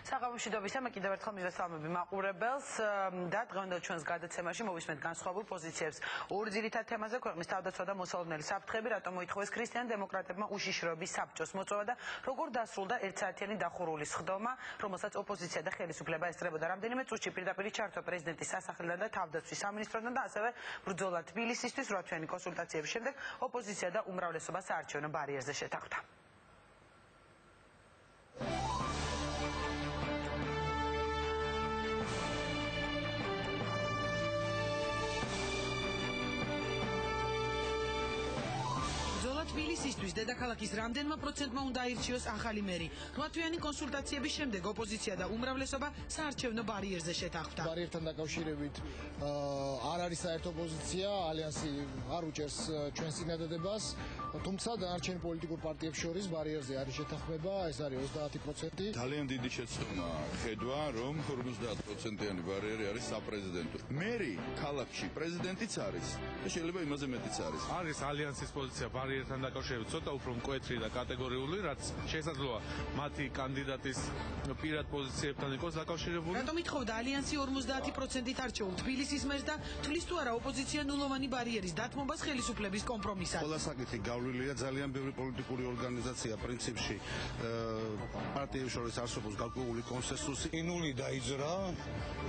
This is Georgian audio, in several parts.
საღამომშვიდობისა, მე კიდევ ერთხელ მივესალმები მაყურებელს და დღევანდელ ჩვენს გადაცემაში მოვისმენთ განსხვავებულ პოზიციებს ორ ძირითად თემაზე ქვეყნის თავდაცვა და მოსალოდნელი საფრთხები, რატომ მოითხოვეს ქრისტიან-დემოკრატებმა უშიშროების საბჭოს მოწვევა და როგორ დასრულდა ერთსაათიანი დახურული სხდომა, რომელსაც ოპოზიცია და ხელისუფლება ესწრებოდა. რამდენიმე წუთში პირდაპირ ჩართვა პრეზიდენტის სასახლიდან და თავდაცვის სამინისტროდან და ასევე ბრძოლა თბილისისთვის 8 თვიანი კონსულტაციების შემდეგ ოპოზიცია და უმრავლესობა საარჩევნო ბარიერზე შეთანხმდა. თბილისისთვის დედაქალაქის რამდენმა პროცენტმა უნდა აირჩიოს ახალი მერი. 8 თვიანი კონსულტაციების შემდეგ ოპოზიცია და უმრავლესობა საარჩევნო ბარიერზე შეთანხმდა. ბარიერთან დაკავშირებით არ არის საერთო პოზიცია, ალიანსი არ უჭერს ჩვენს წინადადებას, თუმცა დანარჩენ პოლიტიკურ პარტიებს შორის ბარიერზე არის შეთანხმება, ეს არის 30%. ძალიან დიდი შეცდომა ხედვა, რომ 50%-იანი ბარიერი არის საპრეზიდენტო. მერი ქალაქში პრეზიდენტიც არის და შეიძლება იმაზე მეტიც არის. არის ალიანსის პოზიცია ბარიერთან დაკავშირებით ცოტა უფრო მკვეთრი და კატეგორიული, რაც შესაძლოა მათი კანდიდატის პირად პოზიციებთან იყოს დაკავშირებული. რატომ ითხოვდა ალიანსი 50%-ით არჩეულ თბილისის მერს და თვლის თუ არა ოპოზიცია ნულოვანი ბარიერის დათმობას ხელისუფლების კომპრომისად. ყველა საკითხი გავლილია ძალიან ბევრი პოლიტიკური ორგანიზაცია პრინციპში პარტიებს შორის არსებობს გარკვეული კონსენსუსი. ინული დაიძრა,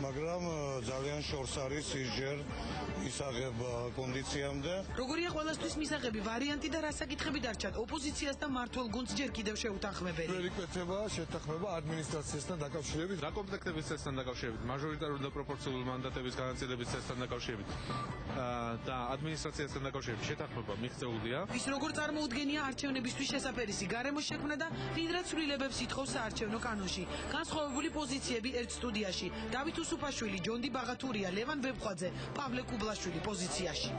მაგრამ ძალიან შორს არის ისჯერ ისაღებ კონდიციამდე. როგორია ყველასთვის მისაღები ვარიანტი და რა საკითხები დარჩათ ოპოზიციას და მმართველ გუნდს ჯერ კიდევ შეუთანხმებელი. პირველი კეთება შეთანხმება ადმინისტრაციასთან დაკავშირებით, დაკომპლექტების წესთან დაკავშირებით, მაჟორიტარული და პროპორციული მანდატების განაწილების წესთან დაკავშირებით და ადმინისტრაციასთან დაკავშირებით შეთანხმება მიღწეულია. ის როგორ წარმოუდგენია არჩევნებისთვის შესაფერისი გარემოს შექმნა და ვინ რა ცვლილებებს ითხოვს საარჩევნო კანონში. განსხვავებული პოზიციები ერთ სტუდიაში. დავით უსუფაშვილი, ჯონდი ბაღათურია, ლევან ვებხვაძე, პავლე კუბლაშვილი პოზიციაში.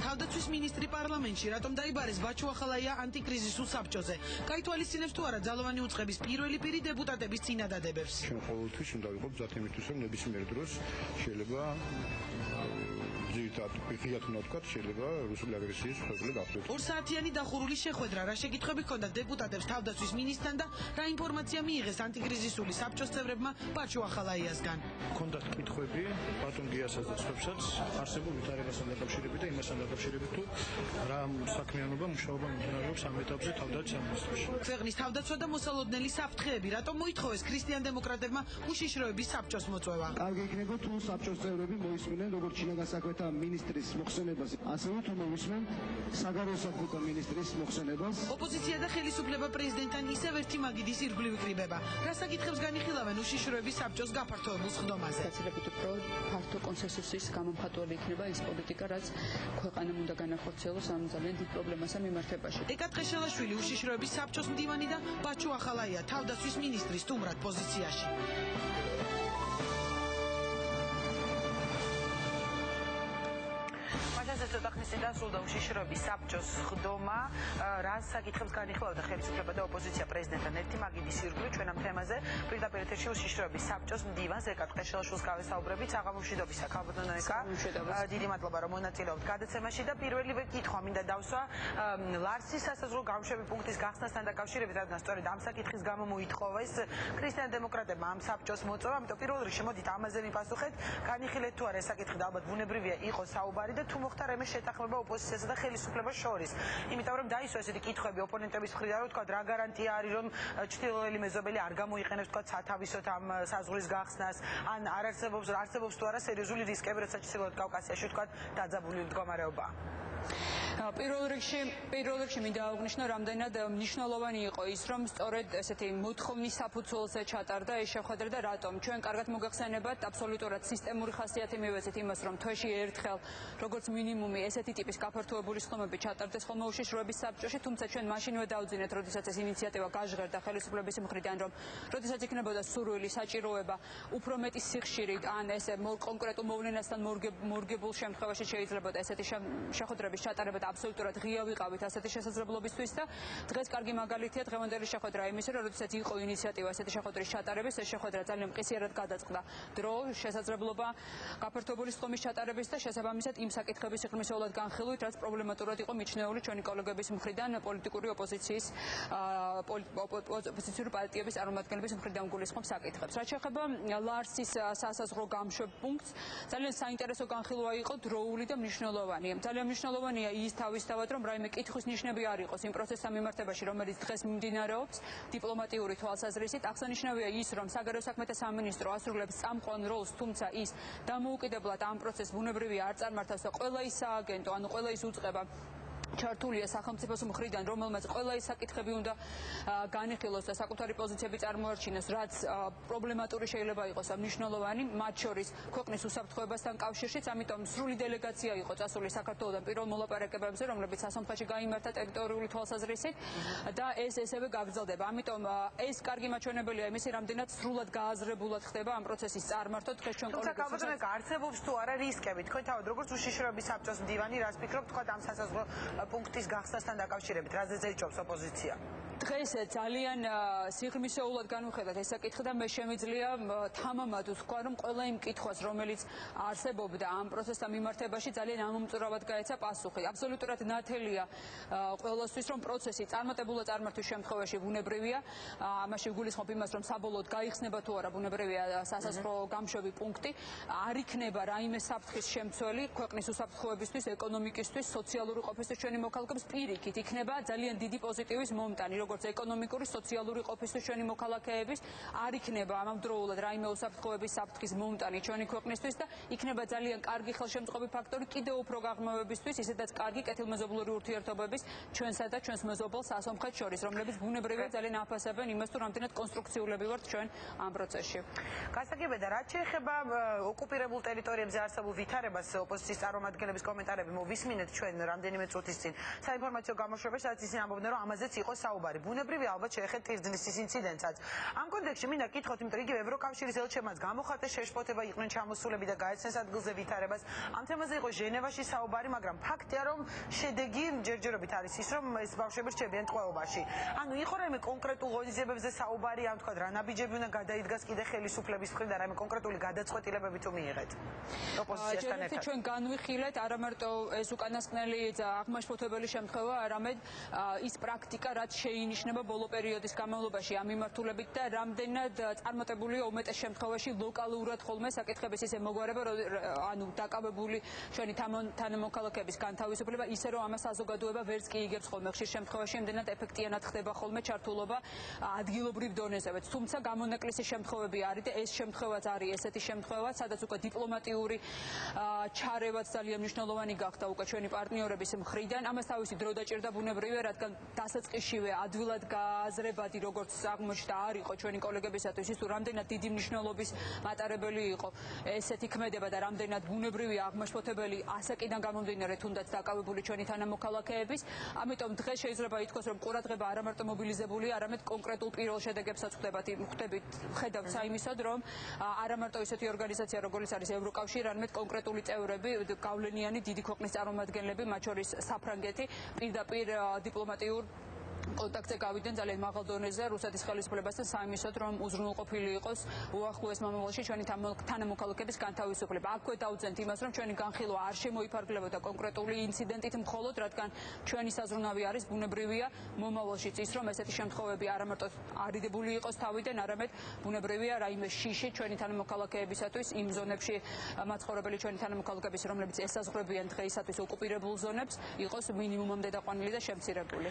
თავდაცვის მინისტრი პარლამენტში რატომ დაიბარეს ბაჩუ ახალაია ანტიკრიზისულ საბჭოზე. გაითვალისწინებს თუ არა ძალოვანი უწყების პირველი პირი დეპუტატების წინადადებებს. ჩვენ ყოველთვის უნდა ვიყოთ მზად იმისთვის, რომ ნებისმიერ დროს შეიძლება ძირითადად ფიქრიათ უნდა ვთქვათ, შეიძლება რუსული აგრესიის მსხვერპლი გახდეთ. ორსაათიანი დახურული შეხვედრა, რა შეკითხვები ჰქონდათ დეპუტატებს თავდაცვის მინისტრთან და რა ინფორმაცია მიიღეს ანტიკრიზისული საბჭოს წევრებმა ბაჩუ ახალაიასგან. ჰქონდათ კითხვები ბატონ გიასაც და სხვებსაც არსებულ ვითარებასთან დაკავშირებით და იმასთან დაკავშირებით თუ რა საქმიანობა მუშაობა მიმდინარეობს ამ ეტაპზე თავდაცვის სამინისტროში. ქვეყნის თავდაცვა და მოსალოდნელი საფრთხეები რატომ მოითხოვეს ქრისტიან-დემოკრატებმა უშიშროების საბჭოს მოწვევა. კარგი იქნება თუ საბჭოს წევრები მოისმინენ როგორც შინაგან საქმეთა მინისტრის მოხსენებას, ასევე თუ მოისმენ საგარეო საქმეთა მინისტრის მოხსენებას. ოპოზიცია და ხელისუფლება პრეზიდენტთან ისევ ერთი მაგიდის ირგვლივ იკრიბება. რა საკითხებს განიხილავენ უშიშროების საბჭოს გაფართოებულ სხდომაზე? გაცილებით უფრო ფართო კონსენსუსის გამომხატველი იქნება ის პოლიტიკა, რაც ქვეყანამ უნდა განახორციელოს ამ ძალიან დიდ პრობლემასთან მიმართებაში. ეკა ტყეშელაშვილი უშიშროების საბჭოს მდივანი და ბაჩუ ახალაია თავდაცვის მინისტრის სტუმრად პოზიციაში. ცოტა ხნის წინ დასრულდა უშიშროების საბჭოს სხდომა, რა საკითხებს განიხილავდა ხელისუფლება და ოპოზიცია პრეზიდენტთან ერთი მაგიდის ირგვლივ. ჩვენ ამ თემაზე პირდაპირ ეთერში უშიშროების საბჭოს მდივანს ეკა ტყეშელაშვილს გავესაუბრებით. საღამომშვიდობისა, ქალბატონო ეკა. დიდი მადლობა რომ მონაწილეობთ გადაცემაში და პირველივე კითხვა მინდა დავსვა ლარსის სასაზღვრო გამშვები პუნქტის გახსნასთან დაკავშირებით, რადგან სწორედ ამ საკითხის გამო მოითხოვეს ქრისტიან-დემოკრატებმა ამ საბჭოს მოწვევა. ამიტომ პირველ რიგში მოდით ამაზე ვიპასუხეთ. განიხილეთ თუ არა ეს საკითხი და ალბათ ბუნებრივია იყოს საუბარი და თუ მოხდა რამე შეთანხმება ოპოზიციასა და ხელისუფლებას შორის. იმიტომ რომ დაისვა ესეთი კითხვები ოპონენტების მხრიდან, რომ თქვა რა გარანტია არის რომ ჩრდილოელი მეზობელი არ გამოიყენებს თქვა სათავისოთ ამ საზღვრის გახსნას, ან არ არსებობს თუ არა სერიოზული რისკები, როცა ჩრდილოეთ კავკასიაში თქვა დაძაბული მდგომარეობა. პირველ რიგში მინდა აღვნიშნო, რამდენად მნიშვნელოვანი იყო ის, რომ სწორედ ესეთი მოთხოვნის საფუძველზე ჩატარდა ეს შეხვედრა და რატომ. ჩვენ კარგად მოგახსენებათ, აბსოლუტურად სისტემური ხასიათი მივეცეთ იმას, რომ თვეში ერთხელ როგორც მინიმუმი ესეთი ტიპის გაფართოებული სხდომები ჩატარდეს ხოლმე უშიშროების საბჭოში, თუმცა ჩვენ მაშინვე დავძინეთ, როდესაც ეს ინიციატივა გაჟღერდა ხელისუფლების მხრიდან, რომ როდესაც იქნებოდა სურვილი, საჭიროება, უფრო მეტი სიხშირით, ან ესე კონკრეტულ მოვლენასთან მორგებულ შემთხვევაში შეიძლებოდა ესეთი შეხვედრების ჩატარება და აბსოლუტურად ღია ვიყავით ასეთი შესაძლებლობისთვის და დღეს კარგი მაგალითია დღევანდელი შეხვედრა იმისა, რომ როდესაც იყო ინიციატივა ასეთი შეხვედრის ჩატარების, ეს შეხვედრა ძალიან მყისიერად გადაწყდა დრო, შესაძლებლობა გაფართოებული სხდომის ჩატარების და შესაბამისად იმ საკითხების სიღრმისეულად განხილვით, რაც პრობლემატურად იყო მიჩნეული ჩვენი კოლეგების მხრიდან პოლიტიკური ოპოზიციური პარტიების წარმომადგენლების მხრიდან გულისხმობ საკითხებს. რაც შეეხება ლარსის სასაზღვრო გამშვებ პუნქტს, ძალიან საინტერესო განხილვა იყო დროული და მნიშვნელოვანი. ძალიან მნიშვნელოვანია ის თავისთავად, რომ რაიმე კითხვის ნიშნები არ იყოს იმ პროცესთან მიმართებაში, რომელიც დღეს მიმდინარეობს დიპლომატიური თვალსაზრისით. აღსანიშნავია ის, რომ საგარეო საქმეთა სამინისტრო ასრულებს წამყვან როლს, თუმცა ის დამოუკიდებლად ამ პროცესს ბუნებრივია არ წარმართავს და ყველა ის სააგენტო, ანუ ყველა ის უწყება ჩართულია სახელმწიფოს მხრიდან, რომელმაც ყველა ის საკითხები უნდა განიხილოს და საკუთარი პოზიციები წარმოარჩინოს, რაც პრობლემატური შეიძლება იყოს და მნიშვნელოვანი, მათ შორის ქვეყნის უსაფრთხოებასთან კავშირშიც, ამიტომ სრული დელეგაცია იყო წასული საქართველოდან პირველ მოლაპარაკებებზე, რომლებიც სასამართლოში გაიმართა ტერიტორიული თვალსაზრისით და ეს ესევე გაგრძელდება. ამიტომ ეს კარგი მაჩვენებელია იმისი, რამდენად სრულად გააზრებულად ხდება ამ პროცესის წარმართვა დღეს ჩვენ კოლეგებს. არსებობს თუ არა რისკები? თქვენ თავად როგორც უშიშროების საბჭოს მდივანი, რას ფიქრობთ თქვა ამ სასაზღვრო პუნქტის გახსნასთან დაკავშირებით, რაზეც ეჭვობს ოპოზიცია? დღეს ძალიან სიღრმისეულად განვხედავთ ეს საკითხი და მე შემიძლია თამამად ვთქვა, რომ ყველა იმ კითხვას, რომელიც არსებობდა ამ პროცესთან მიმართებაში, ძალიან ამომწურავად გაეცა პასუხი. აბსოლუტურად ნათელია ყველასთვის, რომ პროცესი წარმატებულად წარმართვის შემთხვევაში ბუნებრივია. ამაში გულისხმობ იმას, რომ საბოლოოდ გაიხსნება თუ არა ბუნებრივია სასაზღვრო გამშვები პუნქტი, არ იქნება რაიმე საფრთხის შემცველი ქვეყნის უსაფრთხოებისთვის, ეკონომიკისთვის, სოციალური ყოფისთვის ჩვენი მოქალაქეების პირიქით იქნება ძალიან დიდი პოზიტივის მომტანი, როგორც ეკონომიკური, სოციალური ყოფისთვის ჩვენი მოქალაქეების, არ იქნება ამავდროულად რაიმე უსაფრთხოების საფრთხის მომტანი ჩვენი ქვეყნისთვის და იქნება ძალიან კარგი ხელშემწყობი ფაქტორი კიდევ უფრო გაღრმავებისთვის, ისედაც კარგი კეთილმეზობლური ურთიერთობების ჩვენსა და ჩვენს მეზობელ სასამხეთს შორის, რომლებიც ბუნებრივია ძალიან აფასებენ იმას, თუ რამდენად კონსტრუქციულები ვართ ჩვენ ამ პროცესში. გასაგებია, რაც შეეხება ოკუპირებულ ტერიტორიებზე არსებულ ვითარებას, ოპოზიციის წარმომადგენლების კომენტარები მოვისმინეთ ჩვენ რამდენიმე წუთის წინ საინფორმაციო გამოშვებაში, სადაც ისინი ამბობდნენ, რომ ამაზეც იყო საუბარი. ბუნებრივია, ალბათ შეეხეთ ტირზნის ინციდენტსაც. ამ კონტექსტში მინდა გითხოთ, იმიტომ რომ იგივე ევროკავშირის ელჩებმაც გამოხატეს შეშფოთება, იყვნენ ჩამოსულები და გაეცნეს ადგილზე ვითარებას. ამ თემაზე იყო ჟენევაში საუბარი, მაგრამ ფაქტია, რომ შედეგი ჯერჯერობით არის ის, რომ ეს ბავშვები რჩებიან ტყვეობაში. ანუ იყო რაიმე კონკრეტულ ღონისძიებებზე საუბარი, ან თქვა რა ნაბიჯები უნდა გადაიდგას კიდე ხელისუფლების მხრიდან, რაიმე კონკრეტული გადაწყვეტილებები თუ მიიღეთ ოპოზიციასთან ერთად. ჩვენ განვიხილეთ არა მარტო ეს უკანასკნელი აღმაშფოთებელი შემთხვევა, არამედ ის პრაქტიკა, რაც შეინიშნება ბოლო პერიოდის განმავლობაში ამ მიმართულებით და რამდენად წარმატებულია უმეტეს შემთხვევაში ლოკალურად ხოლმე საკითხების ისე მოგვარება, ანუ დაკავებული ჩვენი თანამოქალაქეების განთავისუფლება, ისე რომ ამას საზოგადოება ვერც კი იგებს ხოლმე ხშირ შემთხვევაში, იმდენად ეფექტიანად ხდება ხოლმე ჩართულობა ადგილობრივ დონეზეც. თუმცა გამონაკლისი შემთხვევები არის და ეს შემთხვევაც არის ესეთი შემთხვევა, სადაც უკვე დიპლომატიური ჩარევაც ძალიან მნიშვნელოვანი გახდა უკვე ჩვენი პარტნიორების მხრიდან. ამას თავისი დრო დაჭირდა ბუნებრივია, რადგან დასაწყისშივე ადვილად გააზრებადი, როგორც აღმოჩნდა, არ იყო ჩვენი კოლეგებისათვის ის, თუ რამდენად დიდი მნიშვნელობის მატარებელი იყო ესეთი ქმედება და რამდენად ბუნებრივია აღმაშფოთებელი ასაკიდან გამომდინარე თუნდაც დაკავებული ჩვენი თანამოქალაქეების. ამიტომ დღეს შეიძლება ითქვას, რომ ყურადღება არა მარტო მობილიზებულია, არამედ კონკრეტულ პირველ შედეგებსაც ხვდებით, ხედავთ საიმისოდ, რომ არა მარტო ისეთი ორგანიზაცია, როგორც არის ევროკავშირი, არამედ კონკრეტული წევრები, გავლენიანი დიდი ქვეყნის წარმომადგენლები, მათ შორის საფრანგეთი, პირდაპირ დიპლომატიურ კონტაქტზე გავიდნენ ძალიან მაღალ დონეზე რუსეთის ხელისუფლებასთან საიმისოდ, რომ უზრუნველყოფილი იყოს უახლოეს მომავალში ჩვენი თანამოქალაქეების განთავისუფლება. აქვე დავძენთ იმას, რომ ჩვენი განხილვა არ შემოიფარგლებოდა კონკრეტული ინციდენტით მხოლოდ, რადგან ჩვენი საზრუნავი არის ბუნებრივია მომავალშიც ის, რომ ესეთი შემთხვევები არა მარტო არიდებული იყოს თავიდან, არამედ ბუნებრივია რაიმე შიში ჩვენი თანამოქალაქეებისათვის იმ ზონებში მაცხოვრებელი ჩვენი თანამოქალაქეების, რომლებიც ესაზღვრებიან დღეისათვის ოკუპირებულ ზონებს, იყოს მინიმუმამდე დაყვანილი და შემცირებული.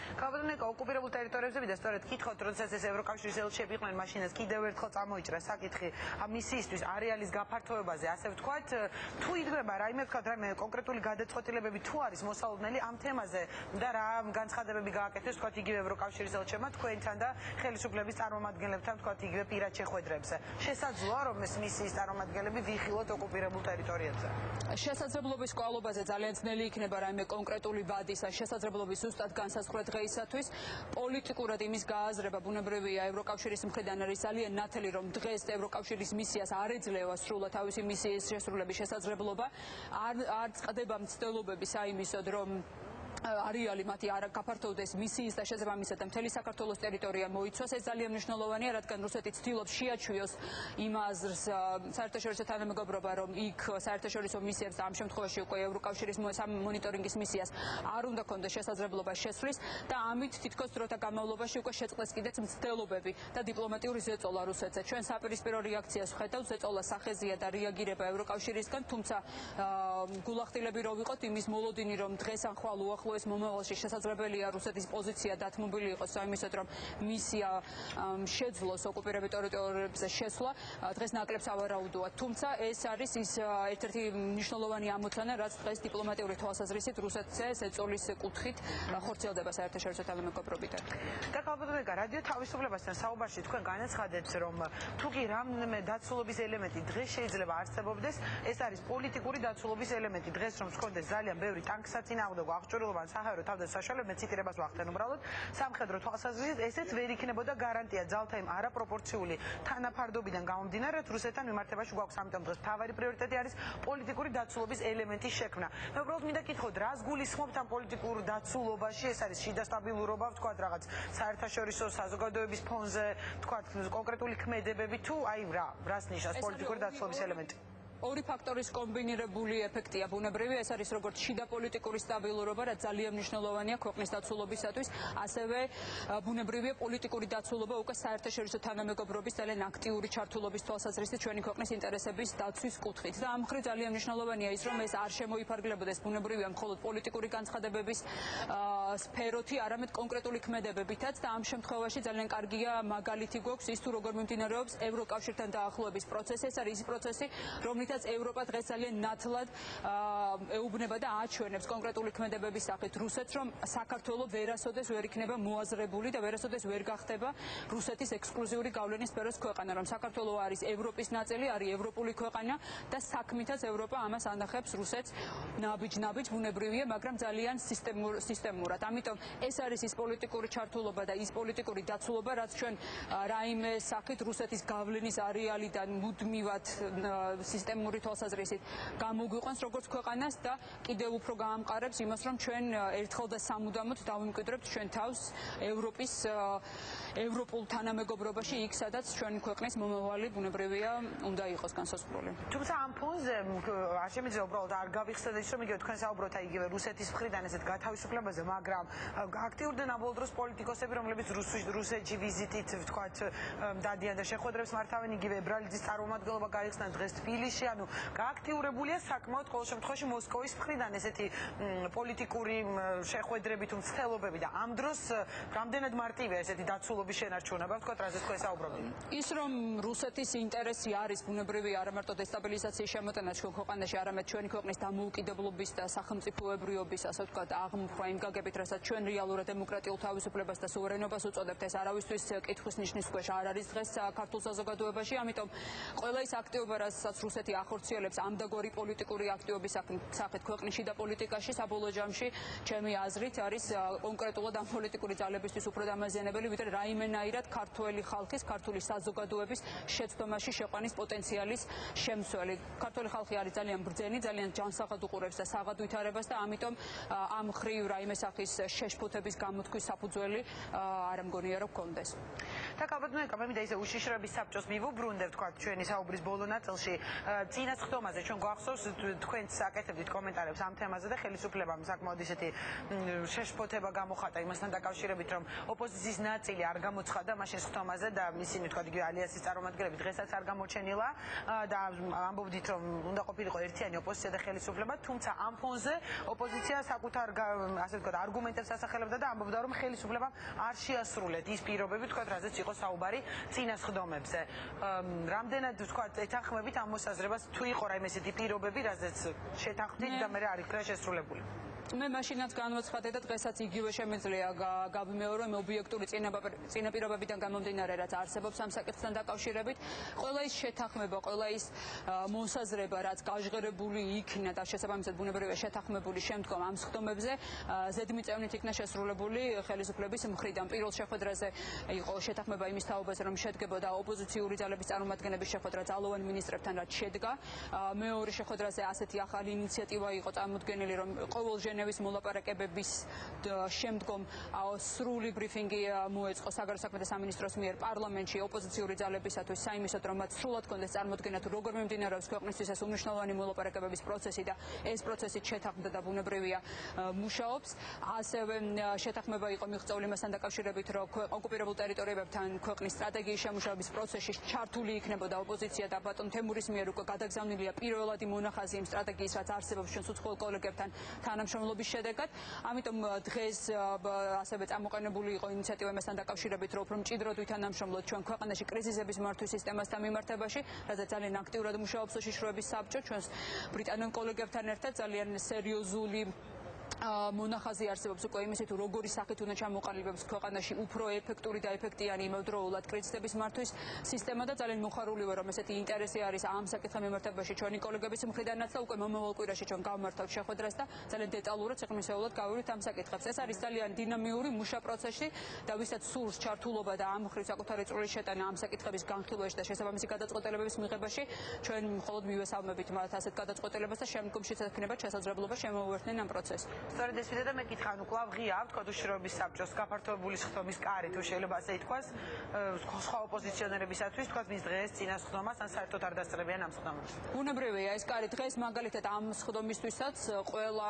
ოკუპირებულ ტერიტორიებზე და სწორედ კითხოთ, როდესაც ეს ევროკავშირის ელჩები იყვნენ, მაშინაც კიდევ ერთხელ წამოიჭრა საკითხი ამ მისიისთვის არეალის გაფართოებაზე, ასე ვთქვათ, თუ იდგება რაიმე ვთქვათ, რაიმე კონკრეტული გადაწყვეტილებები თუ არის მოსალოდნელი ამ თემაზე და რა განცხადებები გააკეთეს, ვთქვათ, იგივე ევროკავშირის ელჩებმა თქვენთან და ხელისუფლების წარმომადგენლებთან, ვთქვათ, იგივე პირად შეხვედრებზე. შესაძლოა, რომ ეს მისიის წარმომადგენლები ვიხილოთ ოკუპირებულ ტერიტორიებზე. შესაძლებლობის კვალობაზე ძალიან ძნელი იქნება რაიმე კონკრეტული ვადის ან შესაძლებლობის ზუსტად განსაზღვრა დღეისათვის. პოლიტიკურად იმის გააზრება ბუნებრივია ევროკავშირის მხრიდან არის ძალიან ნათელი, რომ დღეს ევროკავშირის მისიას არ ეძლევა სრულად თავისი მისიის შესრულების შესაძლებლობა, არ წყდება მცდელობები საიმისოდ, რომ არეალი მათი არ გაფართოვდეს მისიის და შესაბამისად მთელი საქართველოს ტერიტორია მოიცვას. ეს ძალიან მნიშვნელოვანია, რადგან რუსეთი ცდილობს შეაჩვიოს იმ აზრს საერთაშორისო თანამეგობრობა, რომ იქ საერთაშორისო მისიებს ამ შემთხვევაში უკვე ევროკავშირის მონიტორინგის მისიას არ უნდა კონდეს შესაძლებლობა შესვლის და ამით თითქოს დროთა განმავლობაში უკვე შეწყდეს კიდეც მცდელობები და დიპლომატიური ზეწოლა რუსეთზე. ჩვენ საპირისპირო რეაქციას ვხედავთ, ზეწოლა სახეზია და რეაგირება ევროკავშირისგან, თუმცა გულახდილები რო ვიყოთ იმის მოლოდინი, რომ დღეს ან ხვალ უახლოეს მომავალში შესაძლებელია რუსეთის პოზიცია დათმობილი იყოს ამისად, რომ მისია შეძლოს ოკუპირებულ ტერიტორიებზე შესვლა, დღეს ნაკლებს ავარაუდოა. თუმცა ეს არის ის ერთ-ერთი მნიშვნელოვანი ამოცანა, რაც დღეს დიპლომატიური თვალსაზრისით რუსეთზე ზეწოლის კუთხით ხორციელდება საერთაშორისო თანამეგობრობიდან. და ქალბატონიკა, რადიო თავისუფლებასთან საუბარში თქვენ განაცხადეთ, რომ თუ კი რამე დაცულობის ელემენტი დღეს შეიძლება არსებობდეს, ეს არის პოლიტიკური დაცულობის ელემენტი. დღეს რომ გქონდეს ძალიან ბევრი ტანკსაწინააღმდეგო აღჭურვილობა საჰაერო თავდაცვასშალებ ციტირებას ვახდენ უბრალოდ სამხედრო თვალსაზრისით ესეც ვერ იქნებოდა გარანტია ძალთა იმ არაპროპორციული თანაფარდობიდან გამომდინარე, რაც რუსეთთან მიმართებაში გვაქვს. ამიტომ დღეს მთავარი პრიორიტეტი არის პოლიტიკური დაცულობის ელემენტის შექმნა. მე უბრალოდ მინდა კითხოთ, რას გულისხმობთ ამ პოლიტიკურ დაცულობაში? ეს არის შიდა სტაბილურობა, ვთქვათ, რაღაც საერთაშორისო საზოგადოების ფონზე, ვთქვათ, კონკრეტული ქმედებები თუ აი რას ნიშნავს პოლიტიკური დაცულობის ელემენტი? ორი ფაქტორის კომბინირებული ეფექტია ბუნებრივი, ეს არის როგორც შიდა პოლიტიკური სტაბილურობა, რაც ძალიან მნიშვნელოვანია ქვეყნის დაცულობისათვის, ასევე ბუნებრივია პოლიტიკური დაცულობა უკვე საერთაშორისო თანამეგობრობის ძალიან აქტიური ჩართულობის თვალსაზრისით ჩვენი ქვეყნის ინტერესების დაცვის კუთხით. და ამ მხრივ ძალიან მნიშვნელოვანია ის, რომ ეს არ შემოიფარგლებოდეს ბუნებრივია მხოლოდ პოლიტიკური განცხადებების სფეროთი, არამედ კონკრეტული ქმედებებითაც და ამ შემთხვევაში ძალიან კარგია მაგალითი გვაქვს ის თუ როგორ მიმდინარეობს ევროკავშირთან დაახლოების პროცესი. ეს არის ის პროცესი, რომლითაც ევროპა დღეს ძალიან ნათლად ეუბნება და აჩვენებს კონკრეტული ქმედებების სახით რუსეთს, რომ საქართველო ვერასოდეს ვერ იქნება მოაზრებული და ვერასოდეს ვერ გახდება რუსეთის ექსკლუზიური გავლენის სფეროს ქვეყანა, რომ საქართველო არის ევროპის ნაწილი, არის ევროპული ქვეყანა და საქმითაც ევროპა ამას ანახებს რუსეთს ნაბიჯ ბუნებრივია, მაგრამ ძალიან სისტემურად. ამიტომ ეს არის ის პოლიტიკური ჩართულობა და ის პოლიტიკური დაცულობა, რაც ჩვენ რაიმე სახით რუსეთის გავლენის არეალიდან მუდმივად სისტემური თვალსაზრისით გამოგვიყვანს როგორც ქვეყანას და კიდევ უფრო გაამყარებს იმას, რომ ჩვენ ერთხელ და სამუდამოდ დავიმკვიდრებთ ჩვენ თავს ევროპულ თანამეგობრობაში, იქ სადაც ჩვენი ქვეყნის მომავალი ბუნებრივია უნდა იყოს განსაზღვრული. თუმცა ამ ფონზე არ შემიძლია უბრალოდ არ გავიხსენოთ ის, რომ იგივე თქვენ საუბრობთ იგივე რუსეთის მხრიდან ესეთ გათავისუფლებაზე, მაგრამ აქტიურდნენ ამ ბოლო დროს პოლიტიკოსები, რომლებიც რუსეთში ვიზიტით, ვთქვათ, დადიან და შეხვედრებს მართავენ, იგივე ებრალიძის წარმომადგენლობა გაიხსნა დღეს თბილისში, ანუ გააქტიურებულია საკმაოდ ყოველ შემთხვევაში მოსკოვის მხრიდან ესეთი პოლიტიკური შეხვედრები თუ მცდელობები და ამ დროს რამდენად მარტივია ესეთი დაცულობის შენარჩუნება, ვთქვათ, რაზეც თქვენ საუბრობთ? ის რომ რუსეთის ინტერესი არის ბუნებრივი არა მარტო დესტაბილიზაციის შემოტანა ჩვენ ქვეყანაში, არამედ ჩვენი ქვეყნის დამოუკიდებლობის და სახელმწიფოებრიობის, ასე ვთქვათ, აღმოფხვრა იმ გაგებით, რასაც ჩვენ რეალურად დემოკრატიულ თავისუფლებას და სუვერენობას უწოდებთ, ეს არავისთვის კითხვის ნიშნის ქვეშ არ არის დღეს ქართულ საზოგადოებაში, ამიტომ ყველა ის აქტივობა, რასაც რუსეთი ახორციელებს ამდაგვარი პოლიტიკური აქტივობის სახით ქვეყნში და პოლიტიკაში, საბოლოო ჯამში ჩემი აზრით არის კონკრეტულად ამ პოლიტიკური ძალებისთვის უფრო დამაზიანებელი, ვიდრე რაიმენაირად ქართველი ხალხის, ქართული საზოგადოების შეცდომაში შეყვანის პოტენციალის შემცველი. ქართული ხალხი არის ძალიან ბრძენი, ძალიან ჯანსაღად უყურებს და საღად ვითარებას და ამიტომ ამ ხრივ რაიმე სახის შეშფოთების გამოთქვის საფუძველი არ მგონია რომ გქონდეს. და ქალბატონიკა, მე მინდა ისე უშიშროების საბჭოს მივუბრუნდე, ვთქვათ, ჩვენი საუბრის ბოლო ნაწილში წინასხდომაზე ჩვენ გვახსოვს თქვენც აკეთებდით კომენტარებს ამ თემაზე და ხელისუფლებამ საკმაოდ ისეთი შეშფოთება გამოხატა იმასთან დაკავშირებით, რომ ოპოზიციის ნაწილი არ გამოცხადა მაშინ სხდომაზე და ისინი თქვათ იგივე ალიანსის წარმომადგენლები დღესაც არ გამოჩენილა და ამბობდით, რომ უნდა ყოფილიყო ერთიანი ოპოზიცია და ხელისუფლება, თუმცა ამ ფონზე ოპოზიცია საკუთარ ასე ვთქვათ არგუმენტებს ასახელებდა და ამბობდა, რომ ხელისუფლებამ არ შეასრულეთ ის პირობები, ვთქვათ, რაზეც იყო საუბარი წინასხდომებზე. რამდენად ვთქვათ ეთანხმებით ამ მოსაზრებას, თუ იყო რაიმე ესეთი პირობები, რაზეც შეთანხმდით და მე არ იქნა შესრულებული? მე მაშინაც განვაცხადე და დღესაც იგივე შემიძლია გავიმეორო იმ ობიექტური წინაპირობებიდან გამომდინარე, რაც არსებობს ამ საკითხთან დაკავშირებით. ყველა ის შეთანხმება, ყველა ის მოსაზრება, რაც გაჟღერებული იქნა და შესაბამისად ბუნებრივია შეთანხმებული შემდგომ ამ სხდომებზე, ზედმიწევნით იქნა შესრულებული ხელისუფლების მხრიდან. პირველ შეხვედრაზე იყო შეთანხმება იმის თაობაზე, რომ შედგებოდა ოპოზიციური ძალების წარმომადგენლების შეხვედრა ძალოვან მინისტრებთან, რაც შედგა. მეორე შეხვედრაზე ასეთი ახალი ინიციატივა იყო წარმოდგენილი, რომ ყოველ ჟენევის მოლაპარაკებების შემდგომ სრული ბრიფინგი მოეწყო საგარეო საქმეთა სამინისტროს მიერ პარლამენტში ოპოზიციური ძალებისათვის საიმისოდ, რომ მათ სრულად კონდეს წარმოდგენა თუ როგორ მიმდინარეობს ქვეყნისთვის ეს უმნიშვნელოვანი მოლაპარაკებების პროცესი და ეს პროცესი შეთანხმდა და ბუნებრივია მუშაობს. ასევე შეთანხმება იყო მიღწეული მასთან დაკავშირებით, რომ ოკუპირებულ ტერიტორიებთან ქვეყნის სტრატეგიის შემუშავების პროცესში ჩართული იქნებოდა ოპოზიცია და ბატონ თემურის მიერ უკვე გადაგზავნილია პირველადი მონახაზი იმ სტრატეგიის, რაც არსებობს ჩვენს უცხოელ კოლეგებთან თანამშრომლობის შედეგად. ამიტომ დღეს ასევე წამოყენებული იყო ინიციატივა მასთან დაკავშირებით, რომ უფრო მჭიდროდ ვითანამშრომლოთ ჩვენ ქვეყანაში კრიზისების მართვის სისტემასთან მიმართებაში, რადგან ძალიან აქტიურად მუშაობს უშიშროების საბჭო ჩვენს ბრიტანელ კოლეგებთან ერთად ძალიან სერიოზული მონახაზი არსებობს უკვე იმისი თუ როგორი სახით უნდა ჩამოყალიბებს ქვეყანაში უფრო ეფექტური და ეფექტიანი იმავდროულად კრიზისების მართვის სისტემა და ძალიან მოხარული ვარ რომ ესეთი ინტერესი არის ამ საკითხთან მიმართებაში ჩვენი კოლეგების მხრიდანაც და უკვე მომავალ კვირაში ჩვენ გავმართავთ შეხვედრას და ძალიან დეტალურად სიღრმისეულად გავივით ამ საკითხებს. ეს არის ძალიან დინამიური მუშა პროცესი და ვისაც სურს ჩართულობა და ამ მხრივ საკუთარი წვრილი შეტანა ამ საკითხების განხილვაში და შესაბამისი გადაწყვეტილებების მიღებაში ჩვენ მხოლოდ მივესალმებით მათ ასეთ გადაწყვეტილებას და შემდგომშიც ექნებათ შესაძლებლობა შემოუერთდნენ ამ პროცესს. სწორედ ეს ვიდა და მე კითხავ, ნუ კვლავ ღია აქვთ კოდუშრობის საბჭოს გაფართოებული სხდომის კარი, თუ შეიძლება ასე ითქვას, სხვა ოპოზიციონერებისათვის, თქვათ მის დღეს წინა სხდომას, ან საერთოდ არ დასწრებიან ამ სხდომას. ბუნებრივია ეს კარი დღეს მაგალითად ამ სხდომისთვისაც ყველა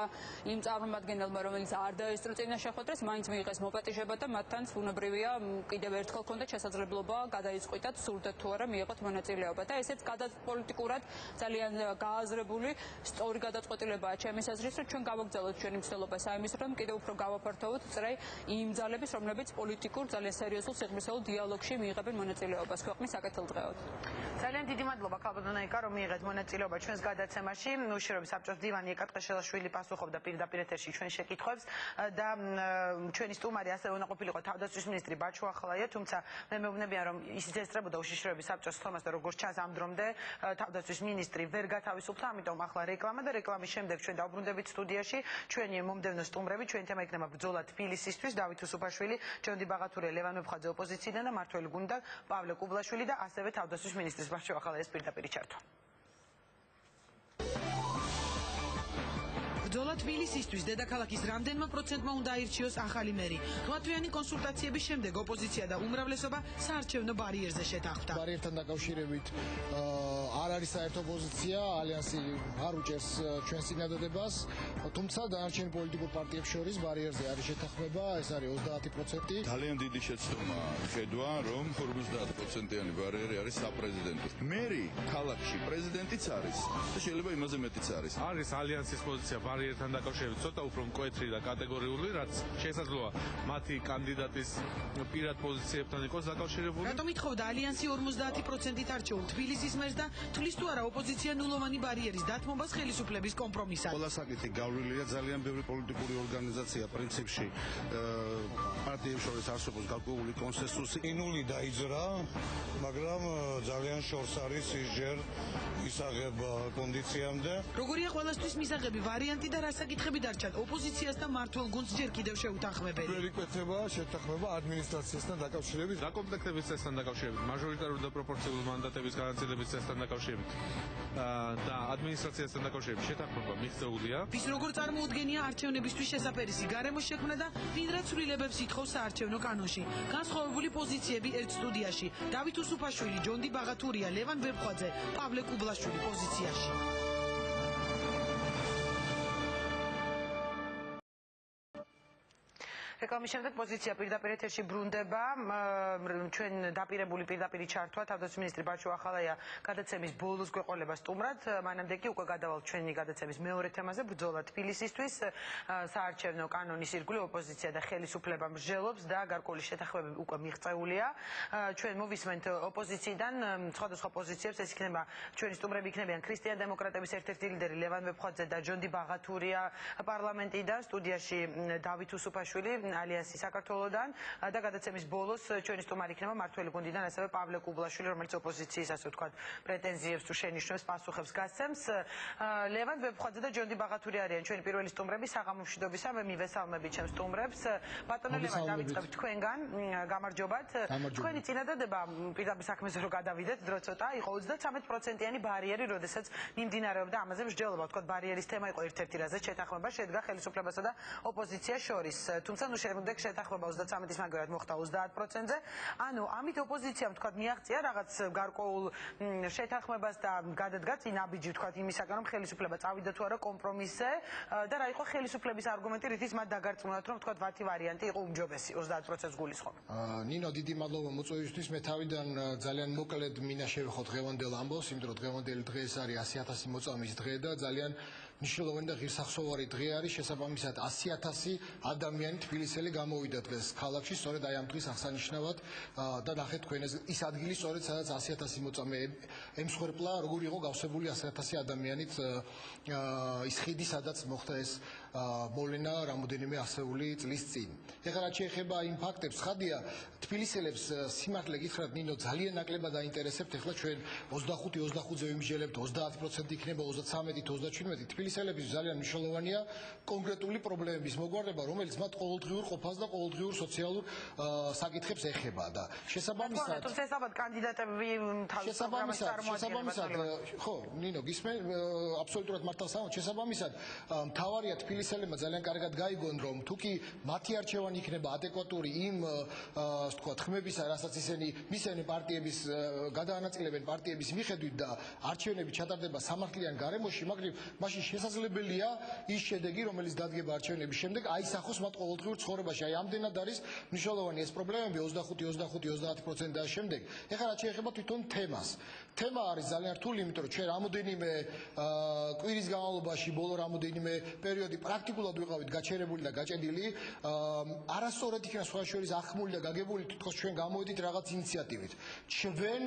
იმ წარმომადგენელმა, რომელიც არ დაესწრო წინა შეხვედრას, მაინც მიიღეს მოპატიჟება და მათთან ბუნებრივია კიდევ ერთხელ ქონდათ შესაძლებლობა გადაიწყვიტათ, სურდათ თუ არა მიიღოთ მონაწილეობა და ესეც პოლიტიკურად ძალიან გააზრებული, სწორი გადაწყვეტილებაა ჩემის აზრით, რომ ჩვენ გავაგზავნოთ ჩვენი მცდელობა საიმის რომ კიდევ უფრო გავაფართოვოთ წრე იმ ძალების, რომლებიც პოლიტიკურ ძალიან სერიოზულ სიღრმისეულ დიალოგში მიიღებენ მონაწილეობას ქვეყნის საკეთილდღეოდ. ძალიან დიდი მადლობა ქალბატონაიკა, რომ მიიღეთ მონაწილეობა ჩვენს გადაცემაში. უშიშროების საბჭოს დივანი ეკატყეშელაშვილი პასუხობდა პირდაპირ ეთერში ჩვენ შეკითხვებს და ჩვენი სტუმარი ასევე უნდა ყოფილიყო თავდაცვის მინისტრი ბაჩო ახალაია, თუმცა მე მეუბნებიან რომ ისიც ესწრებოდა უშიშროების საბჭოს სხდომას და როგორც ჩანს ამ დრომდე თავდაცვის მინისტრი ვერ გათავისუფლდა, ამიტომ ახლა რეკლამა და რეკლამის შემდეგ ჩვენ დავბრუნდებით სტუდიაში. ჩვენი მომდევნო სტუმრები, ჩვენი თემა იქნება ბრძოლა თბილისისთვის, დავით უსუფაშვილი, ჯონდი ბაღათურია, ლევან მეფხაძე ოპოზიციიდან და მართველი გუნდა პავლე კუბლაშვილი და ასევე თავდაცვის მინისტრის ბაჩო ახალაიას პირდაპირ ჩართვა. ბრძოლა თბილისისთვის დედაქალაქის რამდენმა პროცენტმა უნდა აირჩიოს ახალი მერი. თვათვიანი კონსულტაციების შემდეგ ოპოზიცია და უმრავლესობა საარჩევნო ბარიერზე შეთანხმდა. ბარიერთან დაკავშირებით არ არის საერთო პოზიცია, ალიანსი არ უჭერს ჩვენს წინადადებას, თუმცა დანარჩენ პოლიტიკურ პარტიებს შორის ბარიერზე არის შეთანხმება, ეს არის 30%. ძალიან დიდი შეცდომა ხედვა, რომ 50%-იანი ბარიერი არის საპრეზიდენტო. მერი ქალაქში პრეზიდენტიც არის და შეიძლება იმაზე მეტიც არის. არის ალიანსის პოზიცია ბარიერთან დაკავშირებით ცოტა უფრო მკვეთრი და კატეგორიული, რაც შესაძლოა მათი კანდიდატის პირად პოზიციებთან იყოს დაკავშირებული. რატომ ითხოვდა ალიანსი 50%-ით არჩეულ თბილისის მერს და თulis თუ არა ოპოზიცია ნულოვანი ბარიერის დათმობას ხელისუფლების კომპრომისად. ყველა საკითხი გავლილია ძალიან ბევრი პოლიტიკური ორგანიზაცია პრინციპში პარტიებს შორის არსებობს გარკვეული კონსენსუსი. ინული დაიძრა, მაგრამ ძალიან შორს არის ისჯერ ისაღებ კონდიციამდე. როგორია ყველასთვის მისაღები ვარიანტი და რა საკითხები დარჩათ ოპოზიციას და მართულ გუნდს ჯერ კიდევ შეუთანხმებელი. ვერ იკვეთება შეთანხმება ადმინისტრაციასთან დაკავშირებით. დაკომპლექტების წესთან დაკავშირებით, მაჟორიტარული და პროპორციული მანდატების განაწილების წესთან დაკავშირებით და ადმინისტრაციასთან დაკავშირებით შეთანხმება მიღწეულია. ვის როგორ წარმოუდგენია არჩევნებისთვის შესაფერისი გარემოს შექმნა და ვინ რა ცვლილებებს ითხოვს საარჩევნო კანონში. განსხვავებული პოზიციები ერთ სტუდიაში. დავით უსუფაშვილი, ჯონდი ბაღათურია, ლევან მეფხაძე, პავლე კუბლაშვილი პოზიციაში. რეკლამის შემდეგ პოზიცია პირდაპირ ეთერში ბრუნდება. ჩვენ დაპირებული პირდაპირ ჩართვა თავდაცვის მინისტრი ბაჩო ახალაია გადაცემის ბოლოს გვეყოლება სტუმრად. მანამდე კი უკვე გადავალთ ჩვენი გადაცემის მეორე თემაზე ბრძოლა თბილისისთვის. საარჩევნო კანონის ირგვლივ ოპოზიცია და ხელისუფლება მსჯელობს და გარკვეული შეთანხმებები უკვე მიღწეულია. ჩვენ მოვისმენთ ოპოზიციიდან სხვადასხვა პოზიციებს, ეს იქნება ჩვენი სტუმრები იქნებიან ქრისტიან დემოკრატების ერთ-ერთი ლიდერი ლევან მეფხაძე და ჯონდი ბაღათურია პარლამენტიდან, სტუდიაში დავით უსუფაშვილი ალიანსი საქართველოსთან და გადაცემის ბოლოს ჩვენი სტუმარი იქნება მართველი გუნდიდან ასევე პავლე კუბლაშვილი, რომელიც ოპოზიციის ასე ვთქვათ პრეტენზიებს თუ შენიშვნებს პასუხებს გასცემს. ლევან ვებხვაძე და ჯონდი ბაღათური არიან ჩვენი პირველი სტუმრები საღამო მშვიდობისა. მე მივესალმები ჩემს სტუმრებს. ბატონო ლევან, დავიწყებთ თქვენგან. გამარჯობათ. თქვენი წინადადება პირდაპირ საქმეზე რო გადავიდეთ, დრო ცოტა იყო 33%-იანი ბარიერი, როდესაც მიმდინარეობდა ამაზე მსჯელობა, ვთქვათ, ბარიერის თემა იყო ერთ-ერთი, რაზეც შეთანხმება შედგა ხელისუფლებასა და ოპოზიციას შორის. თუმცა ნუ შემდეგ შეთანხმება 33-ის მაგალითად მოხდა 30%-ზე. ანუ ამით ოპოზიციამ ვთქვათ მიაღწია რაღაც გარკვეულ შეთანხმებას და გადადგა წინაბიჯი ვთქვათ იმისაგან, რომ ხელისუფლება წავიდა თუ არა კომპრომისზე და რა იყო ხელისუფლების არგუმენტი, რითიც მათ დაგარწმუნათ, რომ ვთქვათ 10 ვარიანტი იყო უმჯობესი 30%-ს გულისხმობ. ნინო, დიდი მადლობა მოწვევისთვის. მე თავიდან ძალიან მოკლედ მინდა შევეხო დღევანდელ ამბავს, იმიტომ რომ დღევანდელი დღე ეს არის 100,000 მოწამის დღე და ძალიან მნიშვნელოვანი და ღირსახსოვარი დღე არის. შესაბამისად 100,000 ადამიანი თბილისელი გამოვიდა დღეს ქალაქში, სწორედ აი ამ დღის აღსანიშნავად და ნახეთ თქვენ ის ადგილი, სწორედ სადაც 100,000 მოწამე ემსხვერპლა, როგორ იყო გავსებული 100,000 ადამიანით ის ხიდი, სადაც მოხდა ეს მოვლენა რამოდენიმე ასეული წლის წინ. ეხლა რაც შეეხება იმ ფაქტებს, ხადია თბილისელებს სიმართლე გითხრათ, ნინო, ძალიან ნაკლებად აინტერესებთ. ეხლა ჩვენ 25-ზე ვიმსჯელებთ, 30% იქნება 33, 37. თბილისელების ძალიან მნიშვნელოვანია კონკრეტული პრობლემების მოგვარება, რომელიც მათ ყოველდღიურ ყოფას და ყოველდღიურ სოციალურ საკითხებს ეხება და შესაბამისად თუმცა ეს ალბათ კანდიდატები თავის პროგრამას წარმოადგენენ. ხო, ნინო, გისმენ აბსოლუტურად მართალს ამბობ. შესაბამისად მთავარია თბილისელებმა ძალიან კარგად გაიგონ, რომ თუკი მათი არჩევანი იქნება ადეკვატური იმ ვთქვათ ხმებისა, რასაც ისინი პარტიების გადაანაწილებენ პარტიების მიხედვით და არჩევნები ჩატარდება სამართლიან გარემოში, მაგრამ მაშინ შესაძლებელია ის შედეგი, რომელიც დადგება არჩევნების შემდეგ, აისახოს მათ ყოველდღიურ ცხოვრებაში. აი ამდენად არის მნიშვნელოვანი ეს პრობლემები 25-30% და შემდეგ. ეხლა რაც შეეხება თვითონ თემას. თემა არის ძალიან რთული, იმიტომ რომ ჩვენ რამოდენიმე კვირის განმავლობაში, ბოლო რამოდენიმე პერიოდი პრაქტიკულად ვიყავით გაჩერებული და გაჭედილი. არასწორად იქნა სხვა შორის ახმული და გაგებული, თითქოს ჩვენ გამოვედით რაღაც ინიციატივით. ჩვენ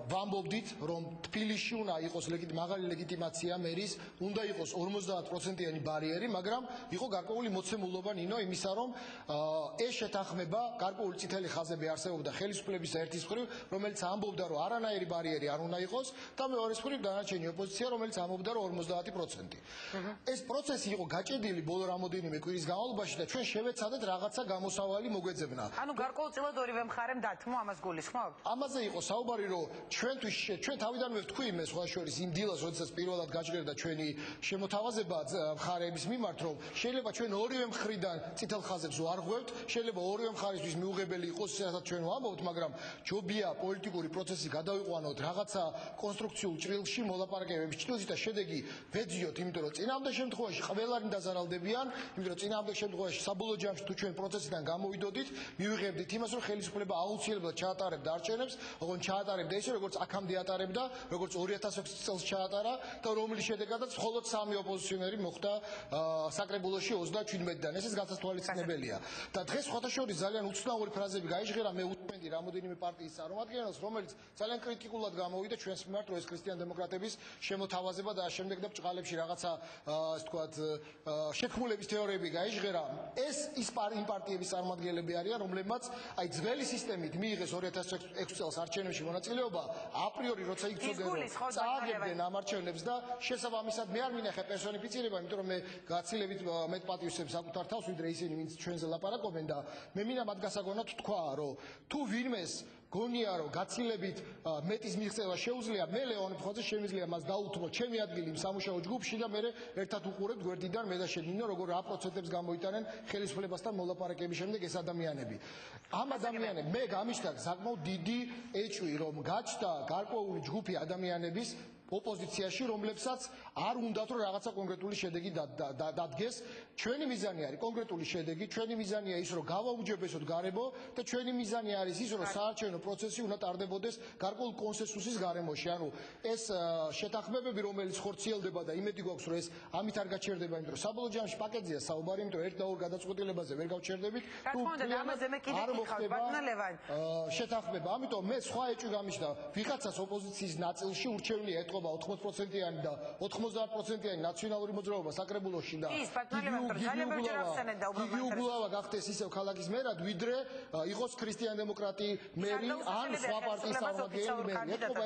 ვამბობდით, რომ თბილისში უნდა იყოს მაღალი ლეგიტიმაცია მერის, უნდა იყოს 50%-იანი ბარიერი, მაგრამ იყო გარკვეული მოცემულობა ნინო იმისა, რომ ეს შეთანხმება გარკვეული წითელი ხაზები არსებობდა ხელისუფლების ერთის მხრივ, რომელიც ამბობდა, რომ არანაირი ბარიერი არ უნდა იყოს და მეორეს მხრივ დანარჩენი ოპოზიცია, რომელიც ამბობდა, რომ 50%. ეს პროცესი იყო გაჭედილი ბოლო რამოდენიმე კვირის განმავლობაში და ჩვენ შევეცადეთ რაღაცა გამოსავალი მოგვეძებნა. ანუ გარკვეულწილად ორივე მხარემ დათმო ამას გულისხმობთ? ამაზე იყო საუბარი, რომ ჩვენ თავიდანვე ვთქვი მე სხვა შორის იმ დილას, როდესაც პირველად გაჩნდა ჩვენი შემოთავაზება მხარეების მიმართ, რომ შეიძლება ჩვენ ორივე მხრიდან წითელ ხაზებს ვარღვევთ, შეიძლება ორივე მხარისთვის მიუღებელი იყოს რასაც ჩვენ ვამბობთ, მაგრამ ჯობია პოლიტიკური პროცესი გადავიყვანოთ რაღაცა კონსტრუქციულ ჭრილში, მოლაპარაკებების ჭრილში და შედეგი ვეძიოთ, იმიტომ რომ წინამდე შემთხვევაში ყველანი დაზარალდებიან, იმიტომ რომ წინამდე შემთხვევაში საბოლოო ჯამში თუ ჩვენ პროცესიდან გამოვიდოდით, მივიღებდით იმას, რომ ხელისუფლება აუცილებლად ჩაატარებდა არჩევნებს, ოღონდ ჩაატარებდა ისე, როგორც აქამდე ატარებდა, როგორც 2006 წელს ჩაატარა და რომლის შედეგადაც მხოლოდ 3 ოპოზიციონერი მოხვდა საკრებულოში 37-დან. ესეც გასათვალისწინებელია. და დღეს სხვათა შორის ძალიან უცნაური ფრაზები გაიჟღერა, მე უთმენდი რამოდენიმე პარტიის წარმომადგენელს, რომელიც ძალიან კრიტიკულად გამოვიდა ჩვენს მიმართ, რომ ეს ქრისტიან-დემოკრატების შემოთავაზება და შემდეგ და ბჭყალებში რაღაცა ასე ვთქვათ შეთქმულების თეორიები გაიჟღერა. ეს იმ პარტიების წარმომადგენლები არიან, რომლებმაც აი ძველი სისტემით მიიღეს 2006 წელს არჩევნებში მონაწილეობა, აპრიორი როცა იგრძნობდნენ, რომ წააგებდნენ ამ არჩევნებს და შესაბამისად მე არ მინახე პერსონიფიცირება, იმიტომ რომ მე გაცილებით მეტ პატივისცემ საკუთარ თავს, ვიდრე ისინი, ვინც ჩვენზე ლაპარაკობენ და მე მინდა მათ გასაგონად თქვა, რომ თუ ვინმეს გონია რომ გაცილებით მეტის მიღწევა შეუძლია, მე ლეონ ფხოძე შემიძლია მას დაუთმო ჩემი ადგილი იმ სამუშაო ჯგუფში და მე ერთად უყურებთ გვერდიდან მე და შედინო როგორ რა პროცესებს გამოიტანენ ხელისუფლებასთან მოლაპარაკების შემდეგ ეს ადამიანები. ამ ადამიანებს მე გამიშთა საკმაოდ დიდი ეჭვი რომ გაჩნდა გარკვეული ჯგუფი ადამიანების ოპოზიციაში, რომლებსაც არ უნდათ რომ რაღაცა კონკრეტული შედეგი დადგეს. ჩვენი მიზანი არის კონკრეტული შედეგი, ჩვენი მიზანია ის რომ გავაუჯებესოთ გარემო და ჩვენი მიზანი არის ის რომ საარჩევნო პროცესი უნდა ტარდებოდეს გარკვეულ კონსენსუსის გარემოში. ანუ ეს შეთანხმებები, რომელიც ხორციელდება და იმედი გვაქვს რომ ეს ამით არ გაჩერდება, იმიტომ რომ საბოლოო ჯამში პაკეტზეა საუბარი, იმიტომ რომ ერთ და ორ გადაწყვეტილებაზე ვერ გავჩერდებით. შეთანხმება, ამიტომ მე სხვა ეჭვი გამიშთა ვიღაცას ოპოზიციის ნაწილში ურჩევნია ეთყობა 80%-იანი და 90%-იანი ნაციონალური მოძრაობა საკრებულოში და ის პატრონელევანტო ძალიან ბევრჯერ ახსენეთ და იგი უბრალოდ გახდეს ისევ ქალაქის მერად, ვიდრე იყოს ქრისტიან-დემოკრატი მერი ან სხვა პარტიის წარმომადგენელი მერი. ეთყობა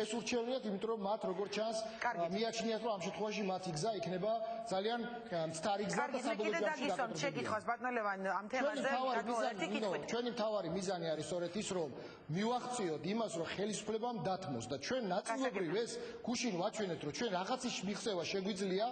ეს ურჩევნიათ, იმიტომ რომ მათ როგორც ჩანს მიაჩნიათ, რომ ამ შემთხვევაში მათი გზა იქნება ძალიან მცდარი გზა და საბოლოო ჯამში დაგისვამთ შეკითხვას პატრონელევან ამ თემაზე გადმოვარდნი კითხვით. ჩვენი მთავარი მიზანი არის სწორედ ის, რომ მივახციოთ იმას, რომ ხელისუფლებამ დათმოს და ჩვენ ნაწილობრივ ეს გუშინ ვაჩვენეთ, რომ ჩვენ რაღაც ის მიღწევა შეგვიძლია,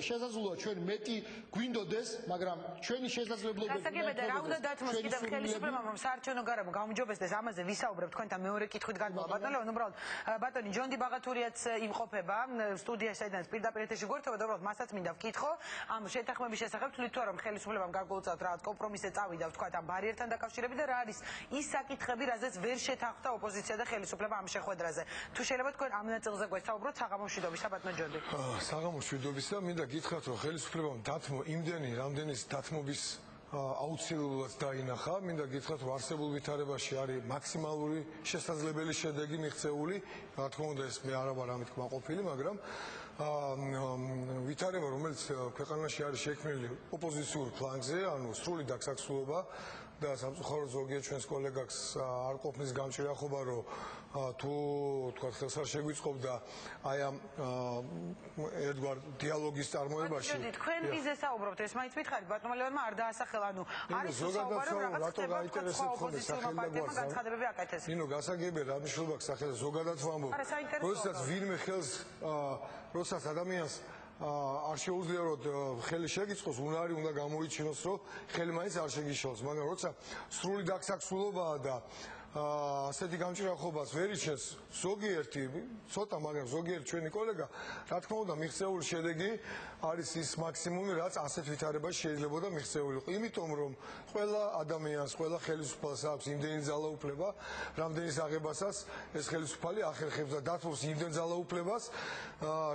შესაძლოა ჩვენ მეტი გვინდოდეს, მაგრამ ჩვენი შესაძლებლობები გასაგებია და რა უნდა დათმოს კიდევ ხელისუფლებამ, რომ საარჩევნო გარემო გაუმჯობესდეს, ამაზე ვისაუბრებთ თქვენთან მეორე კითხვით გადმოვა. პატრონელევან, უბრალოდ ბატონი ჯონდი ბაღათურიაც იმყოფება სტუდიაში, საიდანაც პირდაპირ ეთერში გვერდება და უბრალოდ მასაც მინდა ვკითხო ამ შეთანხმების შესახებ, თვლით თუ არა რომ ხელისუფლებამ გარკვეულწილად რაღაც კომპრომისზე წავიდა, ვთქვათ, ამ ბარიერთან დაკავშირებით და რა არის ის საკითხები, რაზეც ვერ შეთანხმდა ოპოზიცია და ხელისუფლება ამ შეხვედრაზე. თუ შეიძლება თქვენ ამ ნაწილზე გვესაუბროთ საღამოს მშვიდობის, საბატონო ჯონდი. საღამოს მშვიდობისა, მინდა გითხრათ, რომ ხელისუფლებამ დათმო იმდენი, რამდენის დათმობის აუცილებლად დაინახა. მინდა გითხრათ, რომ არსებულ ვითარებაში არის მაქსიმალური შესაძლებელი შედეგი მიღწეული. რა თქმა უნდა, ეს მე არ ვარ ამით კმაყოფილი, მაგრამ ვითარება, რომელიც ქვეყანაში არის შექმნილი ოპოზიციურ ფლანგზე, ანუ სრული დაგსაქსულობა და სამწუხაროდ ზოგიერთ ჩვენს კოლეგას არ ყოფნის გამჭირახობა, რომ თუ თქვა ხელს არ შეგვიწყობდა აი ამ ერთგვარ დიალოგის წარმოებაში. თქვენ მიზეს საუბრობთ, ეს მაინც მითხარით, ბატონელევანმა არ დაასახელა, ანუ არის საუბარი, რომ რაღაც ხდება ოპოზიციურმა პარტიებმა განცხადებები აკეთეს. ნინო, გასაგებია რა მნიშვნელობა აქვს სახელს ზოგადად ვამბობ. როდესაც ვინმე ხელს როდესაც ადამიანს არ შეუძლია რომ ხელი შეგიწყოს, უნარი უნდა გამოიჩინოს, რომ ხელი მაინც არ შეგიშალოს, მაგრამ როცა სრული დაგსაქსულობაა და ასეთი გამჭირახობას ვერ იჩენს ზოგიერთი, ცოტა, მაგრამ ზოგიერთ ჩვენი კოლეგა, რა თქმა უნდა, მიღწეული შედეგი არის ის მაქსიმუმი, რაც ასეთ ვითარებაში შეიძლებოდა მიღწეულიყო. იმიტომ რომ ყველა ადამიანს, ყველა ხელისუფალს აქვს იმდენი ძალაუფლება, რამდენის აღებასაც ეს ხელისუფალი ახერხებს და დათმობს იმდენ ძალაუფლებას,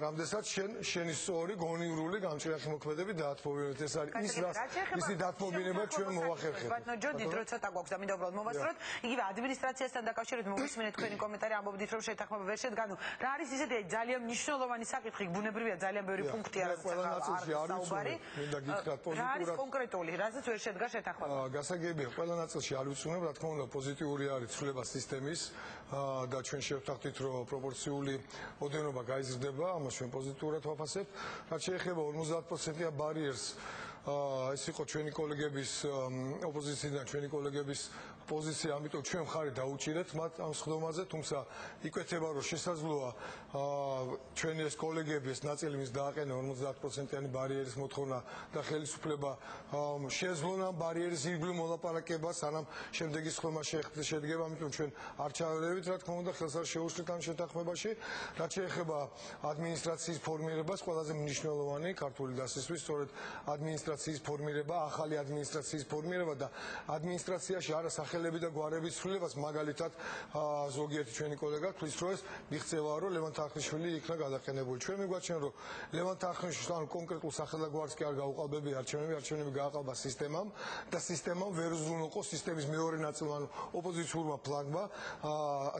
რამდენსაც შენი სწორი გონივრული გამჭირახი მოქმედები დაათმობინებთ. ეს არის ის, რაც ისი დათმობინება ჩვენ მოვახერხებთ. ბატონო ჯონდი, დრო ცოტა გვაქვს და მინდა უბრალოდ მოვასწროთ. იგივე ადმინისტრაციასთან დაკავშირებით მოვისმენთ თქვენი კომენტარი, ამბობდით რომ შეთანხმება ვერ შედგანო. რა არის ისეთი ძალიან მნიშვნელოვანი საკითხი, ბუნებრივია ძალიან ბევრი პუნქტია, რაც ყველა ნაწილში არის უცნობი. მინდა გითხრათ პოზიტიურად. რა არის კონკრეტული, რაზეც ვერ შედგა შეთანხმება? გასაგებია, ყველა ნაწილში არ ვიცნობ, რა თქმა უნდა, პოზიტიური არის ცვლილება სისტემის და ჩვენ შევთანხმდით, რომ პროპორციული ოდენობა გაიზრდება, ამას ჩვენ პოზიტიურად ვაფასებთ. რაც შეეხება 50%-იან ბარიერს, ეს იყო ჩვენი კოლეგების ოპოზიციიდან ჩვენი კოლეგების პოზიცია, ამიტომ ჩვენ მხარი დაუჭირეთ მათ ამ სხდომაზე, თუმცა იკვეთება, რომ შესაძლოა ჩვენი ეს კოლეგები ეს ნაწილი მის დააყენა 50%-იანი ბარიერის მოთხოვნა და ხელისუფლება შეეძლონა ბარიერის ირგვლივ მოლაპარაკებას, სანამ შემდეგი სხდომა შედგება, ამიტომ ჩვენ არ ჩავერევით, რა თქმა უნდა, ხელს არ შეუშლით ამ შეთანხმებაში. რაც შეეხება ადმინისტრაციის ფორმირებას, ყველაზე მნიშვნელოვანი ქართული დასისთვის სწორედ ადმინისტრაციის ფორმირება, ახალი ადმინისტრაციის ფორმირება და ადმინისტრაციაში არა სახელები და გვარების ცვლილებას, მაგალითად ზოგიერთი ჩვენი კოლეგა თვლის, რომ ეს მიღწევაა, რომ ლევან თახნიშვილი იქნა გადაყენებული. ჩვენ მიგვაჩნია, რომ ლევან თახნიშვილს ან კონკრეტულ სახელ და გვარს კი არ გაუყალბები არჩევნები გააყალბა სისტემამ და სისტემამ ვერ უზრუნველყო სისტემის მეორე ნაწილმა, ანუ ოპოზიციურმა ფლანგმა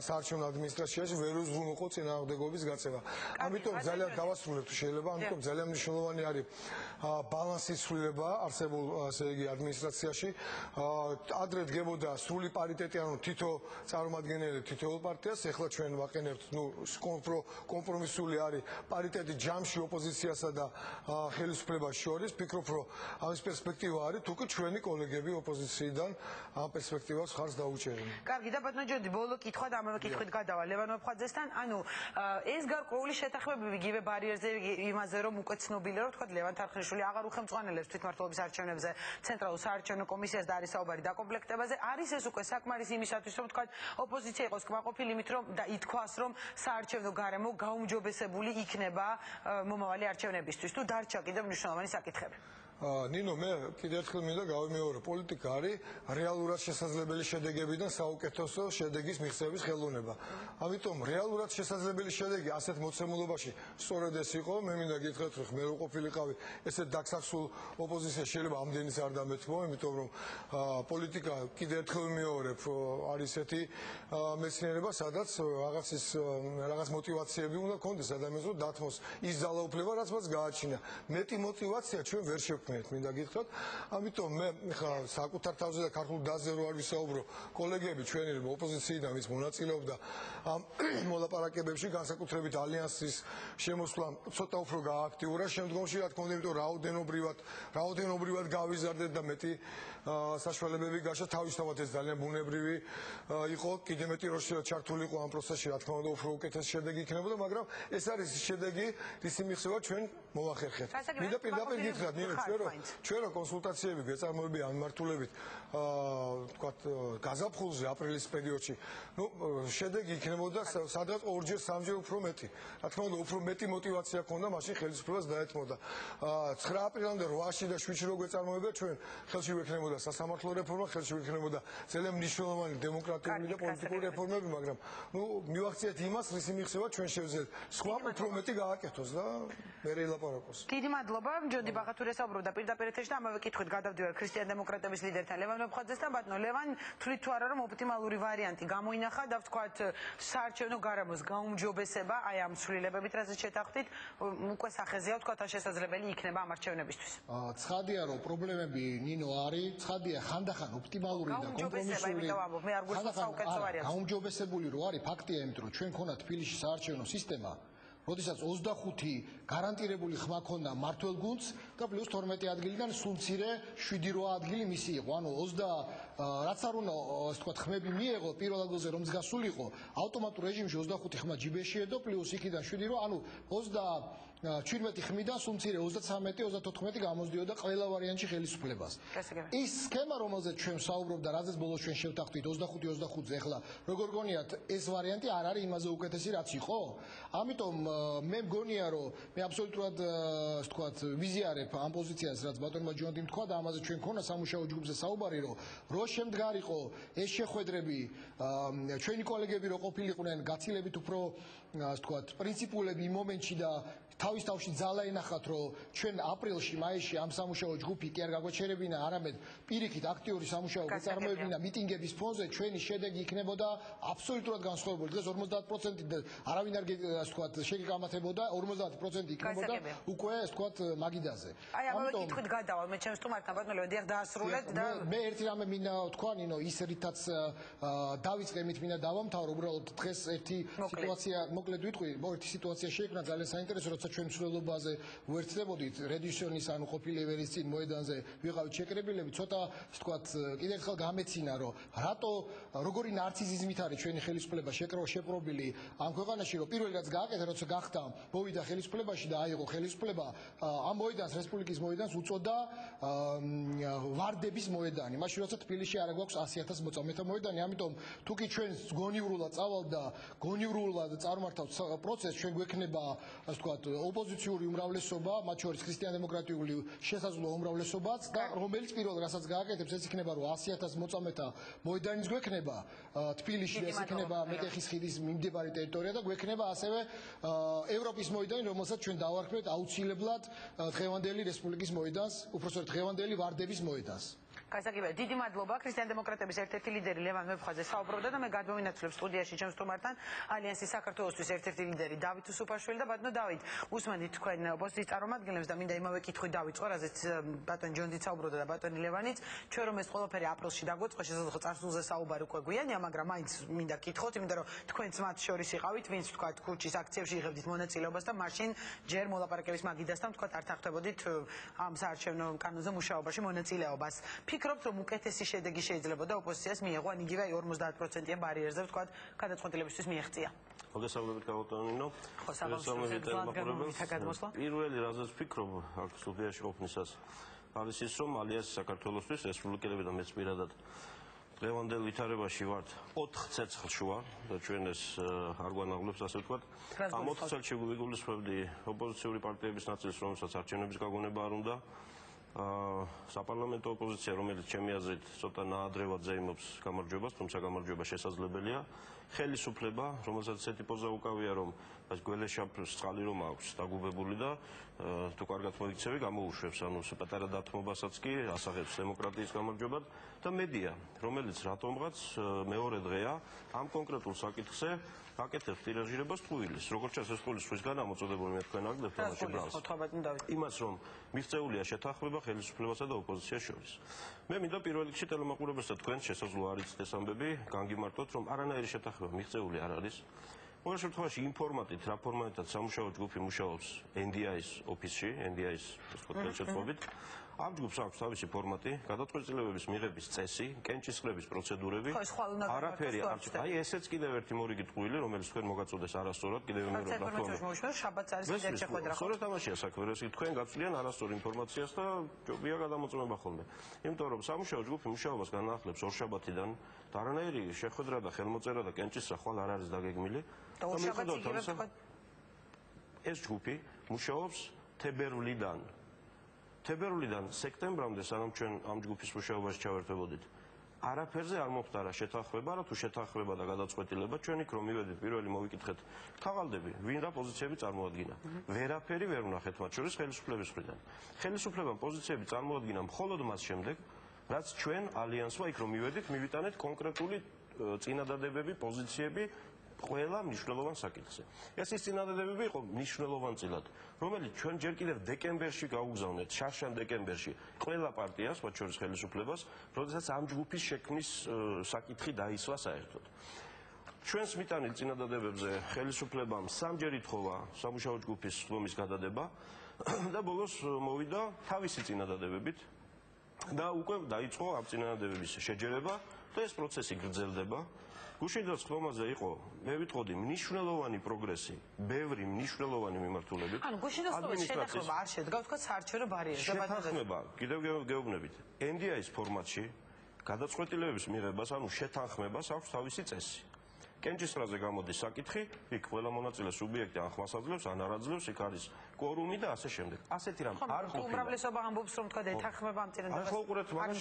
საარჩევნო ადმინისტრაციაში ვერ უზრუნველყო წინააღმდეგობის გაწევა. ამიტომ ძალიან დავასრულებ თუ შეიძლება, ამიტომ ძალიან მნიშვნელოვანი არის ბალანსის ცვლილება არსებულ, ასე იგი, ადმინისტრაციაში. ადრე დგებოდა სრული პარიტეტი, ანუ თითო წარმომადგენელი თითოეულ პარტიას, ეხლა ჩვენ ვაყენებთ, კომპრომისული არის პარიტეტი ჯამში ოპოზიციასა და ხელისუფლებას შორის. ვფიქრობ, რომ ამის პერსპექტივა არის, თუ კი ჩვენი კოლეგები ოპოზიციიდან ამ პერსპექტივას ხარს დაუჭერენ. კარგი, და ბატონო ჯონდი, ბოლო კითხვა და ამავე კითხვით გადავა ლევან მოფხაძესთან. ანუ ეს გარკვეული შეთანხმებები იგივე ბარიერზე, იმაზე რომ უკვე ცნობილია, რომ თქვა ლევან თახნიშვილი აღარ უხელმძღვანელებს თვითმმართველობის არჩევნებზე ცენტრალურ საარჩევნო კომისიას და არის საუბარი დაკომპლექტებაზე. არის ეს უკვე საკმარისი იმისათვის, რომ თქვა ოპოზიცია იყოს კმაყოფილი იმით, რომ და ითქვას, რომ საარჩევნო გარემო გაუმჯობესებული იქნება მომავალი არჩევნებისთვის, თუ დარჩა კიდევ მნიშვნელოვანი საკითხები? ნინო მე კიდევ ერთხელ მინდა გავიმეორო პოლიტიკა არის რეალურად შესაძლებელი შედეგებიდან საუკეთესო შედეგის მიღწევის ხელოვნება. ამიტომ რეალურად შესაძლებელი შედეგი ასეთ მოცემულობაში სწორედ ეს იყო. მე მინდა გითხრათ რომ მე რო ყოფილიყავი ესეთ დაქსახსულ ოპოზიციაში შეიძლება ამდენის არ დამეთმო, იმიტომ რომ პოლიტიკა კიდევ ერთხელ ვიმეორებ არის ესეთი მეცნიერება, სადაც რაღაც მოტივაციები უნდა კონდეს ადამიანს რომ დათმოს ის ძალაუფლება რაც მას გააჩინა. მეტი მოტივაცია ჩვენ ვერ შევქმნით, მინდა გითხრათ. ამიტომ მე ხა საკუთარ თავზე და ქართულ დაზზე რო არ ვისაუბრო, კოლეგები ჩვენი ოპოზიციიდან ვინც მონაწილეობდა ამ მოლაპარაკებებში, განსაკუთრებით ალიანსის შემოსვლა ცოტა უფრო გააქტიურა შემდგომში, რა თქმა უნდა, იმიტომ რაოდენობრივად გავიზარდეთ და მეტი საშუალებები გაშა. თავისთავად ეს ძალიან ბუნებრივი იყო, კიდე მეტი რო ჩართული იყო ამ პროცესში, რა თქმა უნდა, უფრო უკეთესი შედეგი იქნებოდა, მაგრამ ეს არის შედეგი, რის მიღწევა ჩვენ მოვახერხეთ. მინდა პირდაპირ გითხრათ, ჩვენ რო კონსულტაციები გეწარმოებია ამ მართულებით, თქვათ, გაზაფხულზე, აპრილის პერიოდში, შედეგი იქნებოდა სადღაც 2-ჯერ 3-ჯერ უფრო მეტი. რა თქმა უნდა, უფრო მეტი მოტივაცია ჰქონდა, მაშინ ხელისუფლებას დაეთმოდა. 9 აპრილამდე 8-ში და 7-ში რო გეწარმოებია, ჩვენ ხელში ვექნებოდა სასამართლო რეფორმა, ხელში ვექნებოდა ძალიან მნიშვნელოვანი დემოკრატიული და პოლიტიკური რეფორმები, მაგრამ მივახციეთ იმას, რის მიღწევა ჩვენ შევძლებთ. სხვა უფრო მეტი გააკეთოს და მე ელაპარაკოს. დიდი მადლობა. ჯონდი ბაღათურია საუბრობდა პირდაპირ ეთერში და ამავე კითხვით გადავდივარ ქრისტიან დემოკრატების ლიდერთან ლევან მებხვაძესთან. ბატონო ლევან, თვლით თუ არა რომ ოპტიმალური ვარიანტი გამოინახა და ვთქვათ საარჩევნო გარემოს გაუმჯობესება აი ამ ცვლილებებით, რასაც შეთანხმდით, უკვე სახეზეა ვთქვათ შესაძლებელი იქნება ამ არჩევნებისთვის. ცხადია რომ პრობლემები ნინო არის, ცხადია ხანდახან ოპტიმალური და კომპრომისული. გაუმჯობესებული რო არის ფაქტია, იმიტომ რომ ჩვენ ქონდა თბილისში საარჩევნო სისტემა, როდესაც 25 გარანტირებული ხმა ქონდა მართველ გუნდს და პლუს 12 ადგილიდან სულ მცირე 7-8 ადგილი მისი იყო. ანუ 20 რაც არ უნდა ასე ვთქვათ ხმები მიეღო პირველ ადგილზე რომც გასულიყო, ავტომატურ რეჟიმში 25 ხმა ჯიბეში ედო პლუს იქიდან 7-8, ანუ 17 ხმიდან სულ მცირე 33-34 გამოსდიოდა ყველა ვარიანტში ხელისუფლებას. ის სქემა, რომელზეც ჩვენ საუბრობ და რაზეც ბოლოს ჩვენ შევთანხმდით 25-25-ზე, ეხლა როგორ გონიათ ეს ვარიანტი არ არის იმაზე უკეთესი რაც იყო? ამიტომ მე მგონია რომ მე აბსოლუტურად ასე ვთქვათ ვიზიარებ ამ პოზიციას, რაც ბატონმა ჯონდიმ თქვა და ამაზე ჩვენ ქონა სამუშაო ჯგუფზე საუბარი, რომ შემდგარიყო ეს შეხვედრები, ჩვენი კოლეგები რო ყოფილიყვნენ გაცილებით უფრო ასე ვთქვათ პრინციპულები იმ მომენტში და თავის თავში ძალა ენახათ, რომ ჩვენ აპრილში, მაისში ამ სამუშაო ჯგუფი კი არ გაგვეჩერებინა, არამედ პირიქით აქტიური სამუშაო გეწარმოებინა მიტინგების ფონზე, ჩვენი შედეგი იქნებოდა აბსოლუტურად განსხვავებული. დღეს 50% არავინ არ ასე ვთქვათ შეგეკამათებოდა, 50% იქნებოდა უკვე ასე ვთქვათ მაგიდაზე. აი ამავე კითხვით გადავალ მე ჩემს სტუმართან, ბატონო ლევან, დიახ დაასრულეთ და მე ერთი რამე მინდა თქვა, ნინო, ის რითაც დავიწყე, მით მინდა დავამთავრო, უბრალოდ დღეს ერთი სიტუაცია, მოკლედ ვიტყვი, ერთი სიტუაცია შეიქმნა ძალიან საინტერესო, როცა ჩვენ მსვლელობაზე ვერთდებოდით რედისიონის ანუ ყოფილი ევერის წინ მოედანზე ვიყავით შეკრებილები, ცოტა ვთქვათ კიდევ ერთხელ გამეცინა, რომ რატო როგორი ნარციზიზმით არის ჩვენი ხელისუფლება შეპრობილი ამ ქვეყანაში, რომ პირველი რაც გააკეთა, როცა გახდა მოვიდა ხელისუფლებაში და აიღო ხელისუფლება, ამ მოედანს რესპუბლიკის მოედანს უწოდა ვარდების მოედანი. მაშინ როცა თბილისში არ გვაქვს 100,000 მოწამეთა მოედანი, ამიტომ თუ კი ჩვენ გონივრულად წავალ და გონივრულად წარმართავთ პროცესს, ჩვენ გვექნება ასე ვთქვათ ოპოზიციური უმრავლესობა, მათ შორის ქრისტიან-დემოკრატიული შესაძლო უმრავლესობაც და რომელიც პირველ რასაც გააკეთებს, ეს იქნება რომ 100,000 მოწამეთა მოედანიც გვექნება თბილისში, ეს იქნება მეტეხის ხიდის მიმდებარე ტერიტორია და გვექნება ასევე ევროპის მოედანი, რომელსაც ჩვენ დავარქმევთ აუცილებლად დღევანდელი რესპუბლიკის მოედანს, უпростоრად დღევანდელი ვარდების მოედანს. გასაგებია, დიდი მადლობა. ქრისტიან-დემოკრატების ერთ-ერთი ლიდერი ლევან მებხვაძე საუბრობდა და მე გადმოვინაცვლებ სტუდიაში ჩემს სტუმართან ალიანსის საქართველოსთვის ერთ-ერთი ლიდერი დავით უსუფაშვილი და ბატონო დავით, უსმენთ თქვენ ოპოზიციის წარმომადგენლებს და მინდა იმავე კითხვით დავიწყო, რაზეც ბატონ ჯონდიც საუბრობდა და ბატონი ლევანიც, ჩვენ რომ ეს ყველაფერი აპრილში დაგვეწყო, შესაძლოა წარსულზე საუბარი უკვე გვიანია, მაგრამ მაინც მინდა კითხოთ, იმიტომ რომ თქვენც მათ შორის იყავით, ვინც თქვათ ქუჩის აქციებში იღებდით მონაწილეობას და მაშინ ჯერ მოლაპარაკების მაგიდასთან თქვათ არ თანხმდებოდით ამ საარჩევნო კანონზე მუშაობაში მონაწილეობას. ფიქრობთ რომ უკეთესი შედეგი შეიძლებოდა ოპოზიციას მიეღო, ან იგივე 50%-იან ბარიერზე ვთქვათ გადაწყვეტილებისთვის მიეღწია. მოგესალმებით გავუტანინო. პირველი რაზეც ვფიქრობ აქ სტუდიაში ყოფნისას არის ის რომ ალიანსი საქართველოსთვის რესპუბლიკელები და მეც პირადად დღევანდელ ვითარებაში ვართ 4 ცეცხლში ვარ და ჩვენ ეს არ გვანაღლებს ასე ვთქვათ. ამ 4 წელში ვიგულისხმებდი ოპოზიციური პარტიების ნაწილს, რომელსაც არჩევნების გაგონება არ უნდა საპარლამენტო ოპოზიცია, რომელიც ჩემი აზრით ცოტა ნაადრევად ზეიმობს გამარჯვებას, თუმცა გამარჯვება შესაძლებელია. ხელისუფლება, რომელსაც ესეთი პოზა უკავია, რომ გველეშაპს წყალი რომ აქვს დაგუბებული და თუ კარგად მოიქცევი, გამოუშვებს, ანუ პატარა დათმობასაც კი ასახებს დემოკრატიის გამარჯვებად და მედია, რომელიც რატომღაც მეორე დღეა ამ კონკრეტულ საკითხზე აკეთებს ტირაჟირებას ტყუილის. როგორც ჩანს, ეს ტყუილის სხვისგან ამოწოდებული მე თქვენ აგდებთ ამაში ბრალს. იმას რომ მიღწეულია შეთანხმება ხელისუფლებასა და ოპოზიციას შორის. მე მინდა პირველ რიგში ტელემოყურებელს და თქვენ შესაძლოა არ იცით ეს ამბები, განგიმარტოთ, რომ არანაირი შეთანხმება მიღწეული არ არის. ყოველ შემთხვევაში იმ ფორმატით, რა ფორმატითაც სამუშაო ჯგუფი მუშაობს NDI-ის ოფისში, NDI-ის ხელშეწყობით, ამ ჯგუფს აქვს თავისი ფორმატი, გადაწყვეტილებების მიღების წესი, კენჭისყრების პროცედურები. არაფერი არ ჩქა. აი ესეც კიდევ ერთი მორიგი ტყუილი, რომელიც თქვენ მოგაწოდეს არასწორად, კიდევ მეორე ბაქონი. შაბათს არის კიდევ შეხვედრა. სწორედ ამაშია საქმე, რომ თქვენ გაწვლიან არასწორ ინფორმაციას და ჯობია გადამოწმება ხოლმე. იმიტომ რომ სამუშაო ჯგუფი მუშაობას განახლებს ორშაბათიდან და არანაირი შეხვედრა და ხელმოწერა და კენჭისყრა ხვალ არ არის დაგეგმილი. და ორშაბათს იგივე ეს ჯგუფი მუშაობს თებერვლიდან. თებერვლიდან სექტემბრამდე, სანამ ჩვენ ამ ჯგუფის მუშაობაში ჩავერთვებოდით, არაფერზე არ მომხდარა შეთანხმება, რა თუ შეთანხმება და გადაწყვეტილება, ჩვენ იქ რომ მივედით, პირველი მოვიკითხეთ თაღალდები, ვინ რა პოზიციები წარმოადგინა. ვერაფერი ვერ ვნახეთ მათ შორის ხელისუფლების მხრიდან. ხელისუფლებამ პოზიციები წარმოადგინა მხოლოდ მას შემდეგ, რაც ჩვენ ალიანსმა იქ რომ მივედით, მივიტანეთ კონკრეტული წინადადებები, პოზიციები ყველა მნიშვნელოვან საკითხზე. ეს ის წინადადებები იყო მნიშვნელოვანწილად, რომელიც ჩვენ ჯერ კიდევ დეკემბერში გაუგზავნეთ, შარშან დეკემბერში ყველა პარტიას, მათ შორის ხელისუფლებას, როდესაც ამ ჯგუფის შექმნის საკითხი დაისვა საერთოდ. ჩვენს მიტანილ წინადადებებზე ხელისუფლებამ სამჯერ ითხოვა სამუშაო ჯგუფის ხდომის გადადება და ბოლოს მოვიდა თავისი წინადადებებით და უკვე დაიწყო ამ წინადადებების შეჯერება და ეს პროცესი გრძელდება. გუშინ დროს ხდომაზე იყო, მე ვიტყოდი, მნიშვნელოვანი პროგრესი, ბევრი მნიშვნელოვანი მიმართულებით. ანუ გუშინ დროს შეთანხმება არ შედგა, თქვა საარჩევნო ბარიერზე. შეთანხმება, კიდევ გეუბნებით, NDI-ის ფორმატში გადაწყვეტილებების მიღებას, ანუ შეთანხმებას აქვს თავისი წესი. კენჭისყრაზე გამოდის საკითხი, იქ ყველა მონაწილე სუბიექტი ან ხმას აძლევს, ან არ აძლევს, იქ არის კვორუმი და ასე შემდეგ. ასეთი რამ არ ყოფილა. უმრავლესობა ამბობს, რომ თქვა ეთანხმება ამ წინადადებას. ახლა უყურეთ მაგას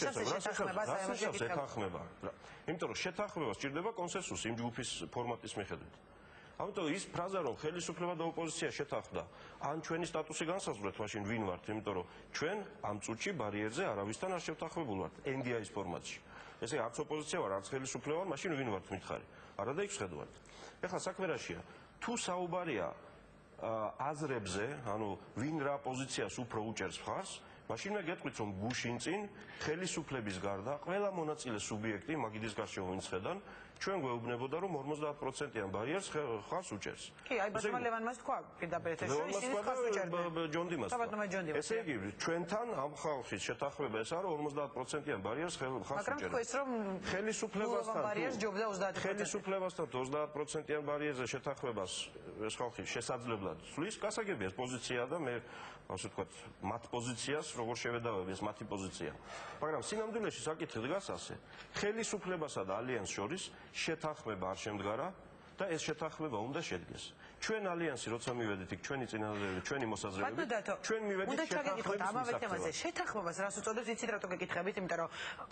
შეთანხმება. იმიტომ რომ შეთანხმება სჭირდება კონსენსუსი იმ ჯგუფის ფორმატის მიხედვით. ამიტომ ის ფრაზა რომ ხელისუფლება და ოპოზიცია შეთანხმდა, ან ჩვენი სტატუსი განსაზღვრეთ, მაშინ ვინ ვართ, იმიტომ რომ ჩვენ ამ წუთში ბარიერზე არავისთან არ შევთანხმებულ ვართ NDI-ის ფორმატში. ესე არც ოპოზიცია ვარ, არც ხელისუფლება ვარ, მაშინ ვინ ვართ მითხარი. არა და იქ შედვართ. ეხლა საქმე რაშია? თუ საუბარია აზრებზე, ანუ ვინ რა პოზიციას უფრო უჭერს მხარს, მაშინ მე გეტყვით რომ გუშინ წინ ხელისუფლების გარდა ყველა მონაწილე სუბიექტი მაგიდის გარშემო ვინცხედან ჩვენ გვეუბნებოდა რომ 50%-იან ბარიერს ხარს უჭერს. კი, აი ბატონმა ლევანმას თქვა პირდაპირ ეთერში ისინი ხარს უჭერდნენ. ჯონდიმას. ბატონმა ჯონდიმას. ესე იგი ჩვენთან ამ ხალხის შეთანხმება ეს არის 50%-იან ბარიერს ხარს უჭერს. მაგრამ თქვენს რომ ხელისუფლებასთან ბარიერს ჯობდა 30%. ხელისუფლებასთან 30%-იან ბარიერზე შეთანხმებას ეს ხალხი შესაძლებლად ცვლის, გასაგებია ეს პოზიცია და მე ასე ვთქვათ, მათ პოზიციას როგორ შევედავები ეს მათი პოზიცია. მაგრამ სინამდვილეში საკითხი დგას ასე. ხელისუფლებასა და ალიანსს შორის შეთანხმება არ შემდგარა და ეს შეთანხმება უნდა შედგეს. ჩვენ ალიანსი როცა მივედით იქ ჩვენი წინადადებები, ჩვენი მოსაზრებები, ჩვენ მივედით შეთანხმების ამავე თემაზე. შეთანხმებას რას უწოდებს, იცით რატო გეკითხებით, იმიტომ რომ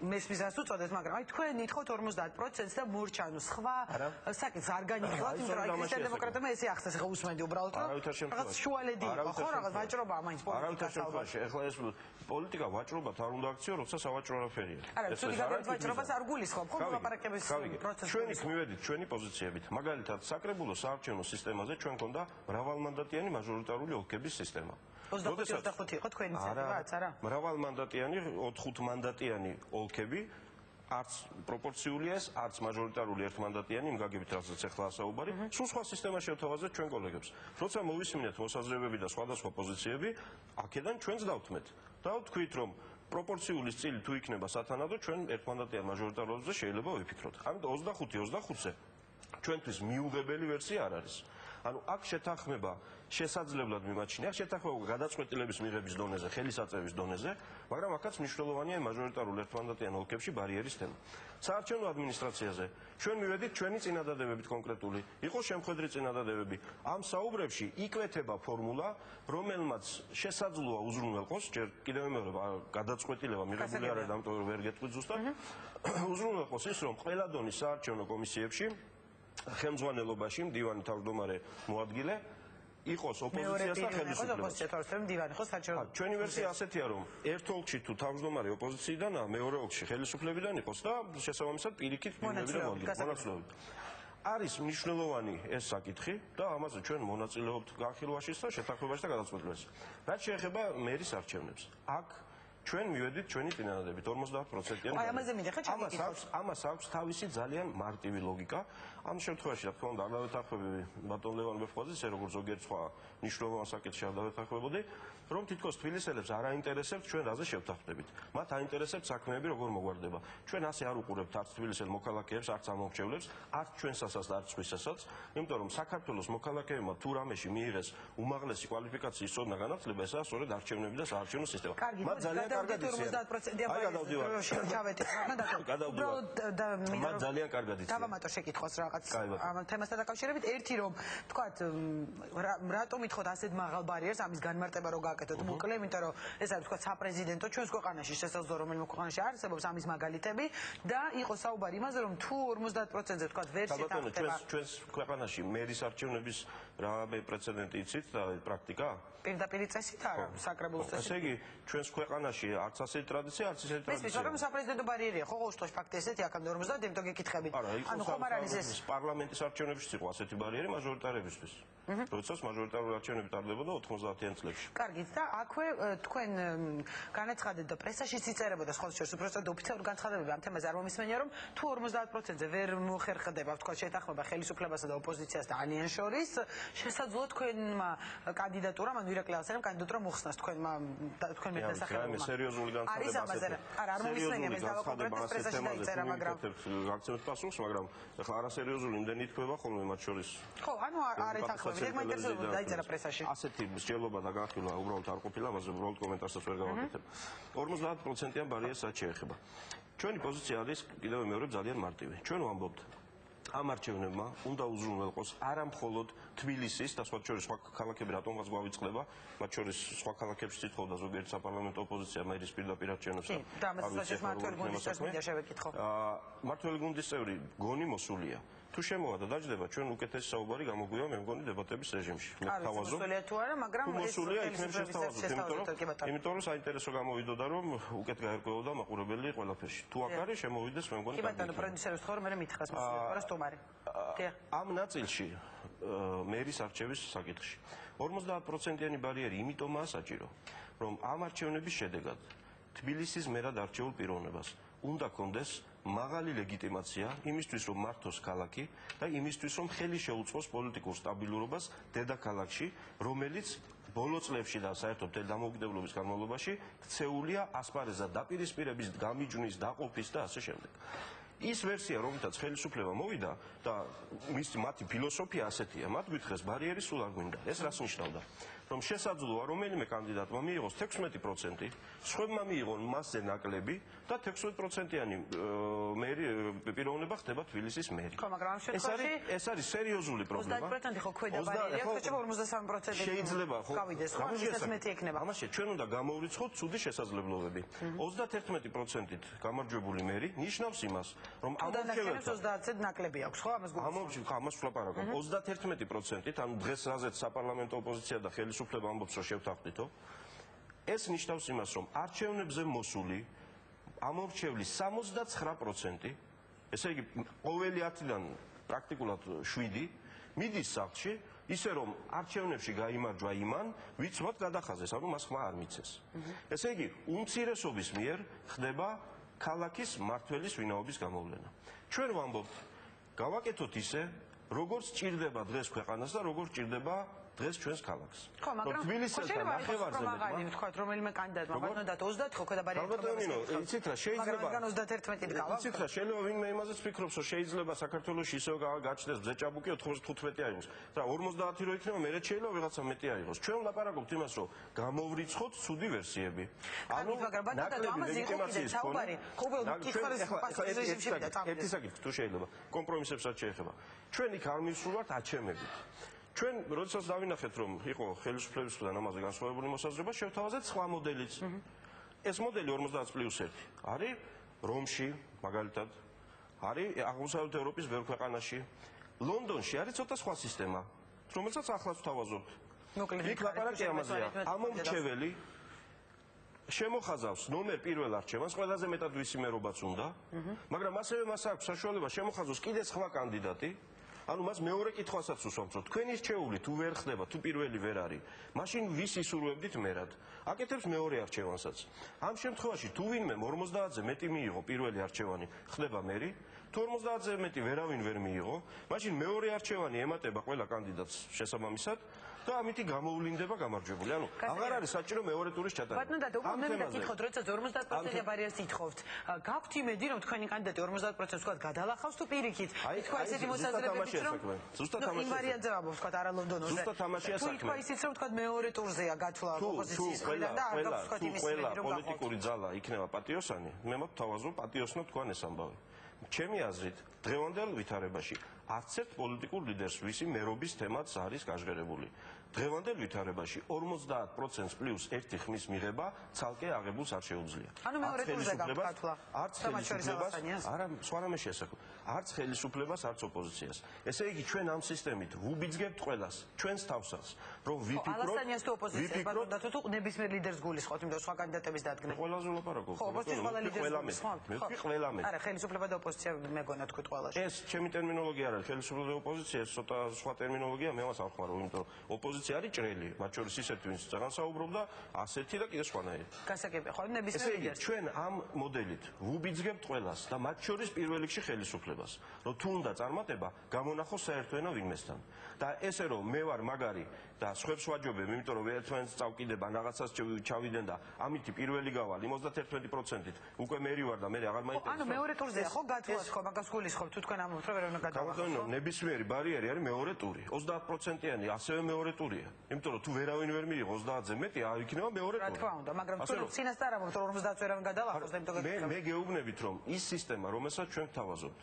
მესმის რას უწოდებს, მაგრამ აი თქვენ ითხოვთ 50%-ს და მურჩანო სხვა საკითხს არ განიხილავთ, იმიტომ რომ ქრისტიან-დემოკრატებმა ესე ახსნეს, ხა უსმენდი უბრალოდ რომ რაღაც შუალედი იყო, ხო, რაღაც ვაჭრობა მაინც პოლიტიკას ალბათ. ეხლა ეს პოლიტიკა ვაჭრობათ არ უნდა აქციო, როცა სავაჭრო არაფერია. არა, ცუდი გადაჭრა ვაჭრობას არ გულისხმობ, ხო, მოლაპარაკების პროცესს. ჩვენ იქ მივედით ჩვენი პოზიციებით. მაგალითად, საკრებულო საარჩევნო სისტემაზე ჩვენ გქონდა მრავალმანდატიანი მაჟორიტარული ოლქების სისტემა. 25 იყო თქვენი ცერტივაც, არა? მრავალმანდატიანი 4-5 მანდატიანი ოლქები არც პროპორციულია ეს, არც მაჟორიტარული ერთმანდატიანი იმ გაგებით, რასაც ახლა ასაუბარი, სულ სხვა სისტემა შევთავაზეთ ჩვენ კოლეგებს. როცა მოვისმინეთ მოსაზრებები და სხვადასხვა პოზიციები, აქედან ჩვენც დავთმეთ. დავთქვით, რომ პროპორციული წილი თუ იქნება სათანადო, ჩვენ ერთმანდატიან მაჟორიტარობებზე შეიძლება ვიფიქროთ. ამიტომ 25-ზე ჩვენთვის მიუღებელი ვერსია არ არის. ანუ აქ შეთანხმება შესაძლებლად მიმაჩნია, შეთანხმება გადაწყვეტილების მიღების დონეზე, ხელისაწევის დონეზე, მაგრამ აქაც მნიშვნელოვანია მაჟორიტარულ ერთმანდატიან ოლქებში ბარიერის თემა. საარჩევნო ადმინისტრაციაზე ჩვენ მივედით ჩვენი წინადადებებით კონკრეტული, იყო შემხედრი წინადადებები. ამ საუბრებში იკვეთება ფორმულა, რომელმაც შესაძლოა უზრუნველყოს, ჯერ კიდევ მეორე გადაწყვეტილება მიღებული არ არის, ამიტომ ვერ გეტყვით ზუსტად. უზრუნველყოს ის, რომ ყველა დონის საარჩევნო კომისიებში ხელმძღვანელობაში მდივანი თავმჯდომარე მოადგილე იყოს ოპოზიციას და ხელისუფლებას. ჩვენი ვერსია ასეთია, რომ ერთ ოლქში თუ თავმჯდომარე ოპოზიციიდანაა, მეორე ოლქში ხელისუფლებიდან იყოს და შესაბამისად პირიქით მდივნები და მონაწილეობით. არის მნიშვნელოვანი ეს საკითხი და ამაზე ჩვენ მონაწილეობთ განხილვაშიც და შეთანხმებაში და გადაწყვეტილებაში. რაც შეეხება მერის არჩევნებს. აქ ჩვენ მივედით ჩვენი წინადადებით 50%-იანი. ამას აქვს თავისი ძალიან მარტივი ლოგიკა. ამ შემთხვევაში რა თქმა უნდა არ დავეთანხმები ბატონ ლევან ბეფხვაძეს, როგორც ზოგიერთ სხვა მნიშვნელოვან საკითხში არ დავეთანხმებოდი, რომ თითქოს თბილისელებს არ აინტერესებთ ჩვენ რაზე შევთანხმდებით. მათ აინტერესებთ საქმეები როგორ მოგვარდება. ჩვენ ასე არ უყურებთ არც თბილისელ მოქალაქეებს, არც ამომრჩევლებს, არც ჩვენსასაც და არც სხვისასაც, იმიტომ რომ საქართველოს მოქალაქეებმა თუ რამეში მიიღეს უმაღლესი კვალიფიკაციის წოდნა განათლება, ესაა სწორედ არჩევნები და საარჩევნო სისტემა. მათ ძალიან კარგად დავამატო შეკითხვას რაღაც ამ თემასთან დაკავშირებით. ერთი რომ თქვათ რატომ ითხოვთ ასეთ მაღალ ბარიერს ამის განმარტება რო გააკეთოთ მოკლე, იმიტომ რომ ეს არის თქვათ საპრეზიდენტო ჩვენს ქვეყანაში შესაძლოა რომელიმე ქვეყანაში არსებობს ამის მაგალითები და იყო საუბარი იმაზე რომ თუ 50%-ზე თქვათ ვერ შეთანხმდება ჩვენს ქვეყანაში მერის არჩევნების რამე პრეცედენტი იცით და პრაქტიკა პირდაპირ წესით არა საკრებულოს წესით. ესე იგი ჩვენს ქვეყანაში არც ასეთი ტრადიცია, არც ესეთი ტრადიცია. მაგრამ საპრეზიდენტო ბარიერია ხო ყოველ შემთხვევაში ფაქტი ესეთი აქამდე 50 იმიტომ გეკითხებით. ანუ ხომ არ არის ეს პარლამენტის არჩევნებშიც იყო ასეთი ბარიერი მაჟორიტარებისთვის. როდესაც მაჟორიტარული არჩევნები ტარდებოდა 90-იან წლებში. კარგით და აქვე თქვენ განაცხადეთ და პრესაშიც იწერებოდა სხვა შორის უბრალოდ ოფიციალური განცხადებები ამ თემაზე არ მომისმენია რომ თუ 50%-ზე ვერ მოხერხდება თქვა შეთანხმება ხელისუფლებასა და ოპოზიციას და ანიან შორის შესაძლოა თქვენმა კანდიდატურამ ანუ ირაკლი ალსერემ კანდიდატურა მოხსნას თქვენ მეტსახელებმა. სერიოზული განცხადება. არ მომისმენია მე და კონკრეტულ პრესაში დაიწერა მაგრამ აქცენტს პასუხს მაგრამ ახლა არასერიოზული იმდენი თქვება ხოლმე მათ შორის. ხო ანუ არ ეთანხმებით ეგ მაინტერესებდა დაიწერა პრესაში. ასეთი მსჯელობა და განხილვა უბრალოდ არ ყოფილა, ამაზე უბრალოდ კომენტარსაც ვერ გავაკეთებ. 50%-იან ბარიერს რაც შეეხება. ჩვენი პოზიცია არის კიდევ მეორე ძალიან მარტივი. ჩვენ ვამბობთ ამ არჩევნებმა უნდა უზრუნველყოს არა მხოლოდ თბილისის და სხვა შორის სხვა ქალაქები რატომღაც გვავიწყდება, მათ შორის სხვა ქალაქებში ციტხოვდა ზოგიერთი საპარლამენტო ოპოზიცია მერის პირდაპირ არჩევნებს. და ამასაც მართველი გუნდის წევრი შევეკითხო. მართველი გუნდის წევრი გონი მოსულია. თუ შემოვა და დაждდება ჩვენ უკეთესი საუბარი გამოგვივა მე მგონი დებატების რეჟიმში. მე თავაზობ. მოსულია თუ არა, მაგრამ ეს იმიტომ რომ საინტერესო გამოვიდოდა რომ უკეთ გაერკვეოდა მაყურებელი ყველაფერში. თუ აქ არის შემოვიდეს მე მგონი. კი ბატონო, პროდიუსერის თქო რომ მე მითხრას მოსულია სტუმარი. ამ ნაწილში მერის არჩევის საკითხში 50%-იანი ბარიერი იმიტომაა საჭირო, რომ ამ არჩევნების შედეგად თბილისის მერად არჩეულ პიროვნებას უნდა კონდეს მაღალი ლეგიტიმაცია იმისთვის რომ მართოს ქალაქი და იმისთვის რომ ხელი შეუწყოს პოლიტიკურ სტაბილურობას დედაქალაქში, რომელიც ბოლო წლებში და საერთოდ მთელი დამოუკიდებლობის განმავლობაში ქცეულია ასპარეზად დაპირისპირების, გამიჯვნის, დაყოფის და ასე შემდეგ. ის ვერსია, რომელთაც ხელისუფლება მოვიდა და მათი ფილოსოფია ასეთია, მათ გითხრეს ბარიერი სულ არ გვინდა. ეს რას ნიშნავდა? რომ შესაძლოა რომელიმე კანდიდატმა მიიღოს 16%, სხვებმა მიიღონ მასზე ნაკლები და 16%-იანი მერი პიროვნება ხდება თბილისის მერი. ხო, მაგრამ ამ შემთხვევაში ეს არის სერიოზული პრობლემა. 30% ხო ქვედა ბარიერია, ხოჭება 53%. შეიძლება ხო. გავიდეს, ხო, ამასაც მეტი ექნება. ამაში ჩვენ უნდა გამოვიწყოთ ცუდი შესაძლებლობები. 31%-ით გამარჯვებული მერი ნიშნავს იმას, რომ ამომრჩევლებს 30%-ით ნაკლები აქვს, ხო, ამას გვაქვს. ამას ვლაპარაკობ. 31%-ით, ანუ დღეს რაზეც საპარლამენტო ოპოზიცია და ხელისუფლება ამბობს, რომ შევთანხმდითო. ეს ნიშნავს იმას, რომ არჩევნებზე მოსული ამომრჩევლის 69%, ესე იგი ყოველი 10-დან პრაქტიკულად 7 მიდის სახლში, ისე რომ არჩევნებში გაიმარჯვა იმან, ვინც მათ გადახაზეს, ანუ მას ხმა არ მიცეს. ესე იგი, უმცირესობის მიერ ხდება ქალაქის მმართველის ვინაობის გამოვლენა. ჩვენ ვამბობთ, გავაკეთოთ ისე, როგორც ჭირდება დღეს ქვეყანას და როგორც ჭირდება დღეს ჩვენს ქალაქს. ხო, მაგრამ თბილისელთან ნახევარზე მაგარი ვთქვათ, რომელიმე კანდიდატმა ბატონო 30 ხო ქვედა ბარიერის პრობლემა. იცით რა შეიძლება მაგრამ 31-ით გავა. იცით რა შეიძლება ვინმე იმაზეც ფიქრობს, რომ შეიძლება საქართველოში ისევ გაჩნდეს ბზეჭაბუკი 95 აიღოს. და 50 რო იქნება, მერე შეიძლება ვიღაცა მეტი აიღოს. ჩვენ ვლაპარაკობთ იმას, რომ გამოვრიცხოთ ცუდი ვერსიები. ანუ მაგრამ ბატონო ამაზე იყო კიდე საუბარი. ყოველ კითხვის პასუხისმგებლობაშიც და წამდეს. ერთი საკითხი თუ შეიძლება კომპრომისებსაც შეეხება. ჩვენ იქ არ მივსულვართ აჩემებით. ჩვენ როდესაც დავინახეთ რომ იყო ხელისუფლებისგან ამაზე განსხვავებული მოსაზრება, შევთავაზეთ სხვა მოდელიც. ეს მოდელი 50+1 არის რომში, მაგალითად, არის აღმოსავლეთ ევროპის ბევრ ქვეყანაში. ლონდონში არის ცოტა სხვა სისტემა, რომელსაც ახლაც ვთავაზობთ. იქ ლაპარაკი ამაზეა. ამომრჩეველი შემოხაზავს ნომერ პირველ არჩევანს, ყველაზე მეტად ვისი მერობაც უნდა, მაგრამ ასევე მას აქვს საშუალება შემოხაზოს კიდე სხვა კანდიდატი. ანუ მას მეორე კითხვასაც უსვამთ, რომ თქვენი რჩეული თუ ვერ ხდება, თუ პირველი ვერ არის, მაშინ ვის ისურვებდით მერად? აკეთებს მეორე არჩევანსაც. ამ შემთხვევაში თუ ვინმე 50-ზე მეტი მიიღო პირველი არჩევანი, ხდება მერი, თუ 50-ზე მეტი ვერავინ ვერ მიიღო, მაშინ მეორე არჩევანი ემატება ყველა კანდიდატს შესაბამისად და ამითი გამოვლინდება გამარჯვებული. ანუ აღარ არის საჭირო მეორე ტურის ჩატარება. ბატონო და უკუნები დაკითხოთ, როდესაც 50% ბარიერს ითხოვთ. გაქვთ იმედი, რომ თქვენი კანდიდატი 50%-ს თქვა გადალახავს თუ პირიქით? თქვა ესეთი მოსაზრებებით, რომ ზუსტად ამაშია. იმ ვარიანტზე ვაბობ, თქვა არა ლონდონოზე. ზუსტად ამაშია საქმე. თქვა ისიც, რომ თქვა მეორე ტურზეა გათვლა ოპოზიციის მხრიდან და არ გაქვთ თქვა იმის იმედი, რომ გაყავთ. პოლიტიკური ძალა იქნება პატიოსანი, მე მოვთავაზობ პატიოსნო თქვან ეს ამბავი. ჩემი აზრით, დღევანდელ ვითარებაში არც ერთ პოლიტიკურ ლიდერს ვისი მერობის თემაც არის გაჟღერებული. დღევანდელ ვითარებაში 50% პლუს 1 ხმის მიღება ცალკე აღებულს არ შეუძლია. ანუ მეორე ტურზე გაქვთ გათვლა. არც ხელისუფლებას, არა, სხვა რამე შეესახო. არც ხელისუფლებას, არც ოპოზიციას. ესე იგი ჩვენ ამ სისტემით ვუბიძგებთ ყველას, ჩვენს თავსაც, რომ ვიფიქროთ. ალასანიას თუ ოპოზიციას ბატონო და თუ ნებისმიერ ლიდერს გულისხმობთ, იმიტომ რომ სხვა კანდიდატების დადგმა. ყველაზე ვლაპარაკობ. ხო, ოპოზიციის ყველა ლიდერს გულისხმობთ. მე ვთქვი ყველა მე. არა, ხელისუფლება და ოპოზიცია მეგონა თქვით ყველაში. ეს ჩემი ტერმინოლოგია არ არის, ხელისუფლება და ოპოზიცია, ეს ცოტა სხვა ტერმინოლოგია, მე მას არ ხმარო, იმიტომ რომ ოპოზიცია არის ჭრელი, მათ შორის ისეთი, ვინც ძალიან საუბრობდა, ასეთი და კიდე სხვანაირი. გასაგებია, ხო, ნებისმიერ ლიდერს. ჩვენ ამ მოდელით ვუბიძგებთ ყველას და მათ შორის პირველ რიგში ხელისუფლებას, რომ თუ უნდა წარმატება, გამონახოს საერთო ენა ვინმესთან. და ესე რომ მე ვარ მაგარი და სხვებს ვაჯობებ, იმიტომ რომ ერთმანეთს წავკიდებ, ან რაღაცას ჩავიდენ და ამითი პირველი გავალ 51%-ით, უკვე მერი ვარ და მე აღარ მაინტერესებს. ანუ მეორე ტურზეა ხო გათვლას ხო, მაგას გულისხმობთ, თუ თქვენ ამბობთ, რომ ვერ უნდა გადავახოს. ნებისმიერი ბარიერი არის მეორე ტური. 30%-იანი ასევე მეორე ტურია. იმიტომ რომ თუ ვერავინ ვერ მიიღო 30-ზე მეტი, იქნება მეორე ტური. რა თქმა უნდა, მაგრამ თქვენ წინასწარ ამბობთ, რომ 50-ზე ვერავინ გადავახოს და იმიტომ მე გეუბნებით, რომ ის სისტემა, რომელსაც ჩვენ ვთავაზობთ,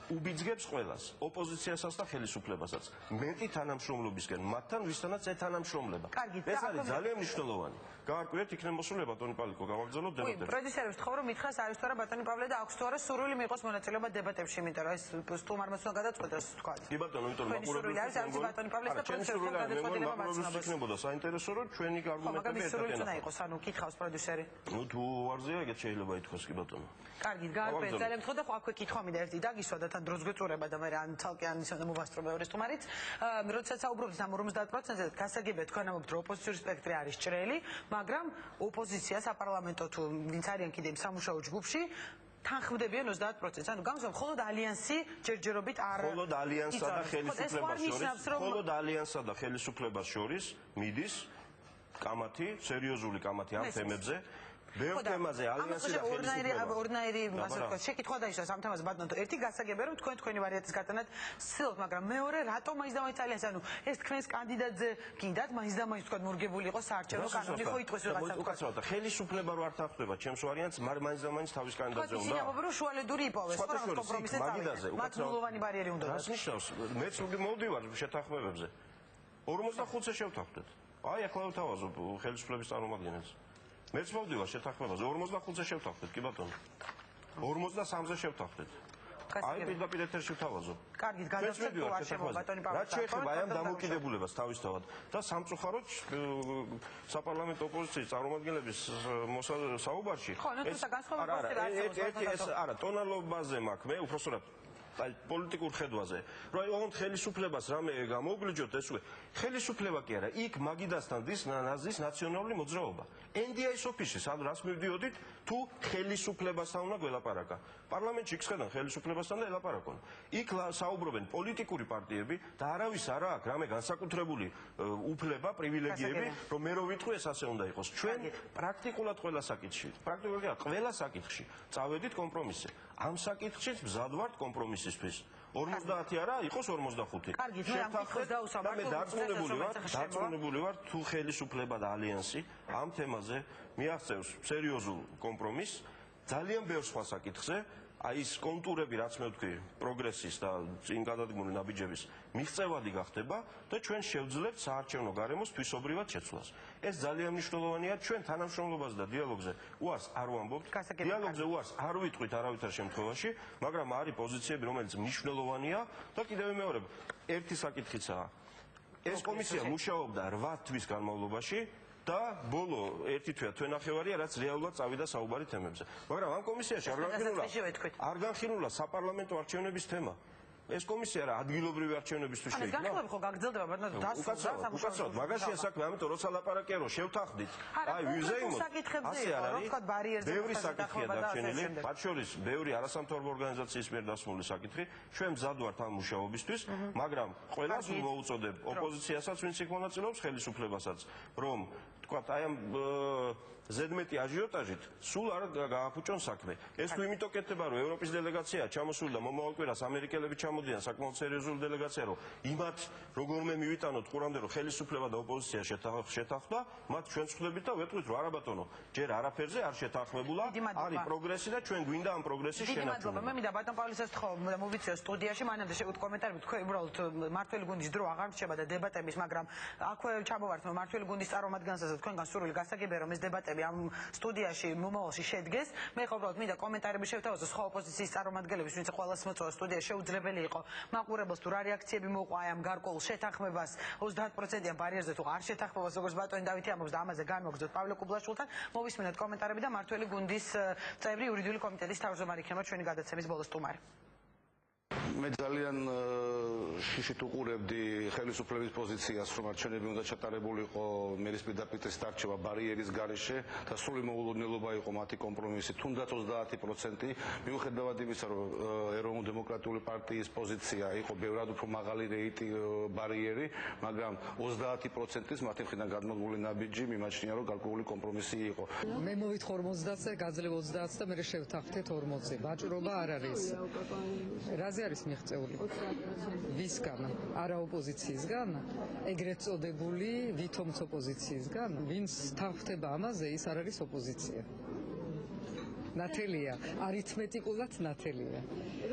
უბიძგებს ყველას, ოპოზიციასაც და ხელისუფლებასაც. მეტი თანამშრომლობისკენ, მათთან ვისთანაც ეთანამშრომლება. ეს არის ძალიან მნიშვნელოვანი. გავარკვიეთ, იქნება მოსულება ბატონი პალიკო, გავაგრძელოთ დებატებს. პროდიუსერებს თხოვ, რომ მითხრას არის თუ არა ბატონი პავლე და აქვს თუ არა სურვილი მიიღოს მონაწილეობა დებატებში, იმიტომ რომ ეს სტუმარმა უნდა გადაწყვეტოს თქვა. კი ბატონო, იმიტომ რომ მაყურებელი არის ბატონი პავლეს და პროდიუსერებს გადაწყვეტილება მაცნობს. იქნებოდა საინტერესო, რომ ჩვენი არგუმენტები ერთად უნდა იყოს, ანუ კითხავს პროდიუსერი. ნუ თუ უარზეა, ეგეთ შეიძლება ითქვას კი ბატონო. კარგი, გაარკვიეთ, ძალიან მთხო და ხო აქვე კითხვა მინდა ერთი დაგისვა და თან დროს გვეწურება და მე ან ცალკე ან ისე მოვასწრო მეორე სტუმარიც. როდესაც საუბრობთ ამ 50%-ზე, გასაგებია თქვენ ამბობთ, რომ ოპოზიციური სპექტრი არის ჭრელი, მაგრამ ოპოზიცია საპარლამენტო თუ ვინც არიან კიდე სამუშაო ჯგუფში თანხმდებიან 30%-ს. ანუ გამოსვლა მხოლოდ ალიანსი ჯერჯერობით არ მხოლოდ ალიანსსა და ხელისუფლებას შორის, მხოლოდ ალიანსსა და ხელისუფლებას შორის მიდის კამათი, სერიოზული კამათი ამ თემებზე. ბევრ თემაზე ალიანსი და ხელისუფლება. ორნაირი ასე ვთქვათ, შეკითხვა დაიშვა ამ თემაზე ბატონო. ერთი გასაგებია, რომ თქვენი ვარიანტის გატანად ცდილობთ, მაგრამ მეორე რატომ მაინც და მაინც ალიანსი? ანუ ეს თქვენს კანდიდატზე კიდათ მაინც და მაინც ვთქვათ მორგებული იყო საარჩევნო კანონი, ხო იტყვის რაღაცა. უკაცრავად, ხელისუფლება რო არ თანხმდება ჩემს ვარიანტს, მაინც და მაინც თავის კანდიდატზე უნდა. ისინი ამბობენ, რომ შუალედური იპოვეს, ხო რაღაც კომპრომისზე წავიდნენ. მათ ნულოვანი ბარიერი უნდა. რას ნიშნავს? მეც მოვდივარ შეთანხმებებზე. 45-ზე შევთანხმდეთ. აი ახლა ვთავაზობ ხელისუფლების წარმომადგენელს. მეც მოვდივარ შეთანხმებაზე 45-ზე შევთანხმდეთ კი ბატონო 53-ზე შევთანხმდეთ აი პირდაპირ ეთერში ვთავაზობ კარგი გადავწყვეტ თუ არ შემო ბატონი პავლე რაც შეეხება აი ამ დამოუკიდებლობას თავისთავად და სამწუხაროდ საპარლამენტო ოპოზიციის წარმომადგენლების საუბარში ეს არა ტონალობაზე მაქვს მე უბრალოდ აი პოლიტიკურ ხედვაზე რომ აი ოღონდ ხელისუფლებას რამე გამოუგლიჯოთ ეს ხელისუფლება კი არა იქ მაგიდასთან დიზ ნაციონალური მოძრაობა NDI-ის ოფისში სად რას მივდიოდით თუ ხელისუფლებასთან უნდა გველაპარაკა პარლამენტში იხსნიან ხელისუფლებასთან და ელაპარაკონ. იქ საუბრობენ პოლიტიკური პარტიები და არავის არა აქვს რამე განსაკუთრებული უფლება, პრივილეგიები, რომ მე რო ვიტყვი ეს ასე უნდა იყოს. ჩვენ პრაქტიკულად ყველა საკითხში წავედით კომპრომისზე. ამ საკითხშიც მზად ვართ კომპრომისისთვის. 50 არა, იყოს 45. კარგი, მე ამ კითხვას დავუსვამ. მე დარწმუნებული ვარ, თუ ხელისუფლება და ალიანსი ამ თემაზე მიაღწევს სერიოზულ კომპრომისს, ძალიან ბევრ სხვა საკითხზე, აი ის კონტურები, რაც მე ვთქვი, პროგრესის და წინ გადადგმული ნაბიჯების მიღწევადი გახდება და ჩვენ შევძლებთ საარჩევნო გარემოს თვისობრივად შეცვლას. ეს ძალიან მნიშვნელოვანია ჩვენ თანამშრომლობაზე და დიალოგზე უარს არ ვამბობთ. დიალოგზე უარს არ ვიტყვით არავითარ შემთხვევაში, მაგრამ არის პოზიციები, რომელიც მნიშვნელოვანია და კიდევ მეორე, ერთი საკითხიცაა. ეს კომისია მუშაობდა 8 თვის განმავლობაში და ბოლო ერთი თვეა თვენახევარია, რაც რეალურად წავიდა საუბარი თემებზე. მაგრამ ამ კომისიაში არ განხილულა საპარლამენტო არჩევნების თემა. ეს კომისია რა ადგილობრივი არჩევნებისთვის შეიქმნა? განხილვა ხო გაგრძელდება, მაგრამ უკაცრავად, მაგაშია საქმე, ამიტომ როცა ლაპარაკია რომ შევთანხმდით, აი ვიზეიმოთ, ასე არ არის. ბევრი საკითხია დარჩენილი, მათ შორის ბევრი არასამთავრობო ორგანიზაციის მიერ დასმული საკითხი. ჩვენ მზად ვართ ამ მუშაობისთვის, მაგრამ ყველას მოუწოდებ ოპოზიციასაც, ვინც იქ მონაწილეობს, ხელისუფლებასაც, რომ თქვათ, აი ამ ზედმეტი აჟიოტაჟით სულ არ გააფუჭონ საქმე. ეს თუ იმიტომ კეთდება, რომ ევროპის დელეგაცია ჩამოსული და მომავალ კვირას ამერიკელები ჩამოდიან საკმაოდ სერიოზული დელეგაცია, რომ იმათ როგორმე მივიტანოთ ყურამდე, რომ ხელისუფლება და ოპოზიცია შეთანხმდა, მათ ჩვენ ვხვდებით და ვეტყვით, რომ არა ბატონო, ჯერ არაფერზე არ შეთანხმებულა, არის პროგრესი და ჩვენ გვინდა ამ პროგრესის შენარჩუნება. მე მინდა ბატონ პავლისას თხოვ მოვიწიო სტუდიაში, მანამდე შევუთ კომენტარები, თქვენ უბრალოდ მართველი გუნდის დრო აღარ რჩება და დებატების, მაგრამ აქვე ჩამოვართ მართველი გუნდის წარმომადგენელსაც და თქვენგან სურვილი გასაგებია, რომ ეს დებატები ამ სტუდიაში მომავალში შედგეს. მე ხო უბრალოდ მინდა კომენტარები შევთავაზო სხვა ოპოზიციის წარმომადგენლების, ვინც ყველას მოწვევა სტუდიაში, შეუძლებელი იყო მაყურებელს თუ რა რეაქციები მოუყვა აი ამ გარკვეულ შეთანხმებას 30%-იან ბარიერზე თუ არ შეთანხმებას, როგორც ბატონი დავითი ამბობს და ამაზე განმოგზოთ პავლე კუბლაშვილთან. მოვისმინოთ კომენტარები და მართველი გუნდის წევრი იურიდიული კომიტეტის თავმჯდომარე იქნება ჩვენი გადაცემის ბოლოს სტუმარი. მე ძალიან შიშით უყურებდი ხელისუფლების პოზიციას, რომ არჩევნები უნდა ჩატარებულიყო მერის პირდაპირ დარჩება ბარიერის გარეშე და სრული მოულოდნელობა იყო მათი კომპრომისი, თუნდაც 30%, მიუხედავად იმისა, რომ ეროვნულ დემოკრატიული პარტიის პოზიცია იყო ბევრად უფრო მაღალი ბარიერი, მაგრამ 30%-ის მათი მხრიდან გადმოგული ნაბიჯი მიმაჩნია, რომ გარკვეული კომპრომისი იყო. მე მოვით 50-ზე, გაძლევ 30 და მე შევთანხმდით 40-ზე. ვაჭრობა არ არის. რაზე არის მიღწეული? ვისგან? არა ოპოზიციისგან? ეგრეთ წოდებული ვითომც ოპოზიციისგან? ვინც თანხმდება ამაზე, ის არ არის ოპოზიცია. ნათელია, არითმეტიკულად ნათელია.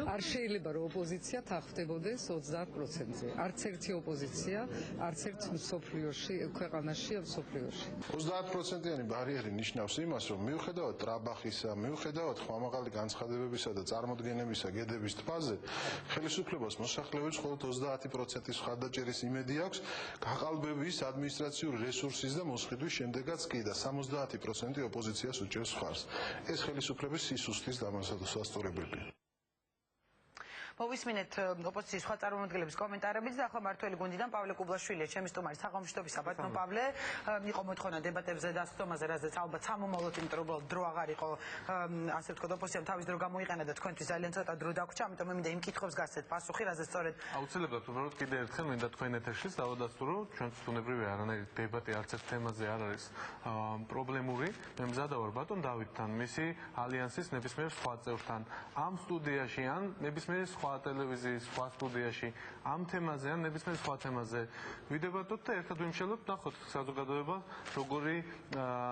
არ შეიძლება რომ ოპოზიცია თანხმდებოდეს 30%-ზე. არც ერთი ოპოზიცია, არც ერთ მსოფლიოში, ქვეყანაში, მსოფლიოში. 30%-იანი ბარიერი ნიშნავს იმას, რომ მიუხედავად ტრაბახისა, მიუხედავად ხმამაღალი განცხადებებისა და წარმოდგენებისა გედების თვალზე, ხელისუფლებას მოსახლეობის მხოლოდ 30%-ის მხარდაჭერის იმედი აქვს, გაყალბების, ადმინისტრაციული რესურსის და მოსყიდვის შემდეგაც კი და 70% ოპოზიციას უჭერს მხარს. ეს ხელისუფლების სისუსტის დამასადოსასწორებელია. მოვისმინეთ ოპოზიციის სხვა წარმომადგენლების კომენტარებიც და ახლა მართველი გუნდიდან პავლე კუბლაშვილია, ჩემი სტუმარი. საღამოშტობისა ბატონ პავლე, იყო მოთხოვნა დებატებზე დასწრომაზე, რაზეც ალბათ სამომავლოდ, იმიტომ რომ დრო აღარ იყო, ასე ვთქვათ, ოპოზიციამ თავის დრო გამოიყენა და თქვენთვის ძალიან ცოტა დრო დაგვრჩა, ამიტომ მე მინდა იმ კითხვებს გასცეთ პასუხი, რაზეც სწორედ აუცილებლად უბრალოდ კიდევ ერთხელ მინდა თქვენ ეთერში დავადასტურო, ჩვენც უნებრივია არანაირი დებატი არც ერთ თემაზე არ არის პრობლემური. მე მზადა ვარ ბატონ დავითთან, მისი ალიანსის ნებისმიერ სხვა წევრთან, ამ სტუდიაში ან ნებისმიერ სხვა ტელევიზიის სხვა სტუდიაში ამ თემაზე ან ნებისმიერ სხვა თემაზე ვიდებატოთ და ერთად ვიმშელოთ, ნახოთ საზოგადოება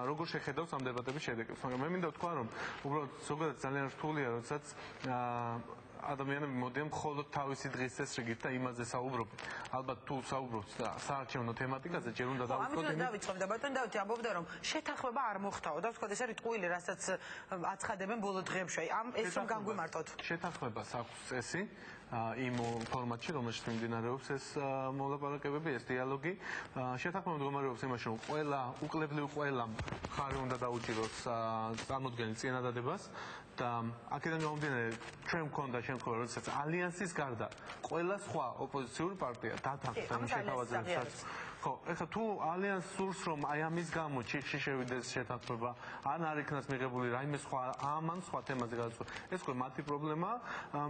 როგორ შეხედავს ამ დებატების შედეგებს. მაგრამ მე მინდა ვთქვა, რომ უბრალოდ ზოგადად ძალიან რთულია, როდესაც ადამიანები მოდიან მხოლოდ თავისი დღის წესრიგით და იმაზე საუბრობენ. ალბათ თუ საუბრობთ საარჩევნო თემატიკაზე, ჯერ უნდა დავიწყოთ იმით. დავიწყოთ და ბატონ დავითი ამბობდა, რომ შეთანხმება არ მოხდაო და ვთქვათ, ეს არის ტყუილი, რასაც აცხადებენ ბოლო დღეებში. ამ ეს რომ განგვიმარტოთ. შეთანხმებას აქვს წესი იმ ფორმატში, რომელშიც მიმდინარეობს ეს მოლაპარაკებები, ეს დიალოგი. შეთანხმება მდგომარეობს იმაში, რომ უკლებლივ ყველა მხარე უნდა დაუჭიროს წარმოდგენილ წინადადებას და აქედან გამომდინარე ჩვენ მქონდა შემთხვევა, როდესაც ალიანსის გარდა ყველა სხვა ოპოზიციური პარტია დათანხმდა იმ შეთავაზებებს, ხო, ეხლა თუ ალიანსს სურს რომ აი ამის გამო ჩიხში შევიდეს შეთანხმება, ან არ იქნას მიღებული რაიმე სხვა ამან სხვა თემაზე გადაწყვეტა. ეს ხო მათი პრობლემაა.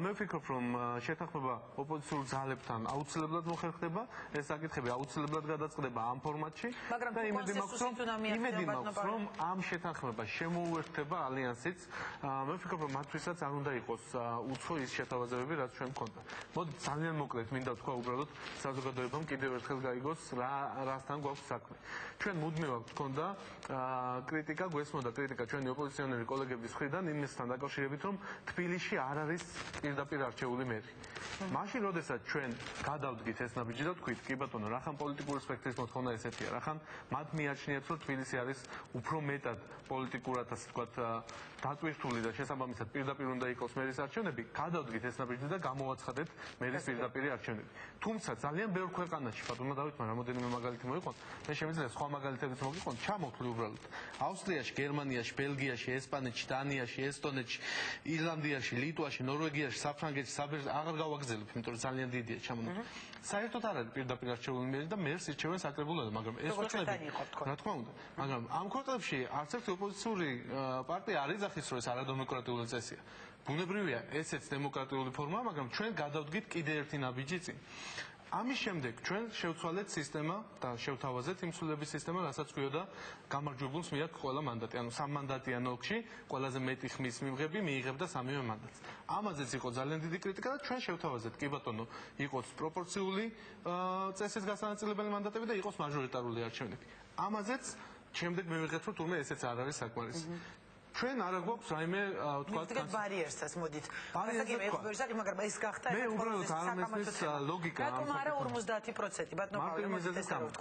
მე ვფიქრობ რომ შეთანხმება ოპოზიციურ ძალებთან აუცილებლად მოხერხდება, ეს საკითხები აუცილებლად გადაწყდება ამ ფორმატში და იმედი მაქვს რომ ამ შეთანხმებას შემოუერთდება ალიანსიც. მე ვფიქრობ რომ მათთვისაც არ უნდა იყოს უცხო ის შეთავაზებები, რაც ჩვენ გვქონდა. მოდით ძალიან მოკლედ მინდა ვთქვა უბრალოდ საზოგადოებამ კიდევ ერთხელ გაიგოს რასთან გვაქვს საქმე. ჩვენ მუდმივად გვქონდა კრიტიკა, გვესმოდა კრიტიკა ჩვენი ოპოზიციონერი კოლეგების მხრიდან იმასთან დაკავშირებით, რომ თბილისში არ არის პირდაპირ არჩეული მერი. მაშინ, როდესაც ჩვენ გადავდგით ეს ნაბიჯი და ვთქვით, კი ბატონო, რახან პოლიტიკური სპექტრის მოთხოვნა ესეთია, რახან მათ მიაჩნიათ, რომ თბილისი არის უფრო მეტად პოლიტიკურად, ასე ვთქვათ, დატვირთული და შესაბამისად პირდაპირ უნდა იყოს მერის არჩევნები, გადავდგით ეს ნაბიჯი და გამოვაცხადეთ მერის პირდაპირი არჩევნები. თუმცა ძალიან ბევრ ქვეყანაში, ბატონო დავითმა რამოდენიმე მაგალითი მოიყონ, მე შემიძლია სხვა მაგალითებიც მოგიყონ, ჩამოვთვლი უბრალოდ. ავსტრიაში, გერმანიაში, ბელგიაში, ესპანეთში, დანიაში, ესტონეთში, ირლანდიაში, ლიტვაში, ნორვეგიაში, საფრანგეთში, საბერძნეთში აღარ გავაგზავნებ, იმიტომ რომ ძალიან დიდია ჩამონათვლი. საერთოდ არ არის პირდაპირ არჩეული მერი და მერს ირჩევენ საკრებულოები, მაგრამ ეს ქვეყნები, რა თქმა უნდა, მაგრამ ამ ქვეყნებში არც ერთი ოპოზიციური პარტია არ იძახის, რომ ეს არადემოკრატიული წესია. ბუნებრივია, ესეც დემოკრატიული ფორმაა, მაგრამ ჩვენ გადავდგით კიდე ერთი ნაბიჯი წინ. ამის შემდეგ ჩვენ შევცვალეთ სისტემა და შევთავაზეთ იმ სულების სისტემა, რასაც გვიოდა გამარჯვებულს მიაქვს ყველა მანდატი. ანუ 3 მანდატიან ოლქში ყველაზე მეტი ხმის მიმღები მიიღებდა 3-ვე მანდატს. ამაზეც იყო ძალიან დიდი კრიტიკა და ჩვენ შევთავაზეთ, კი ბატონო, იყოს პროპორციული წესის გასანაწილებელი მანდატები და იყოს მაჟორიტარული არჩევნები. ამაზეც შემდეგ მივიღეთ, რომ თურმე ესეც არ არის საკმარისი. ჩვენ არ გვაქვს რაიმე თქვა ბარიერსაც მოდით. ასაკი მეუბნები, მაგრამ ეს გახდა მე უბრალოდ არ მესმის ლოგიკა. რატომ არა 50%, ბატონო პავლე,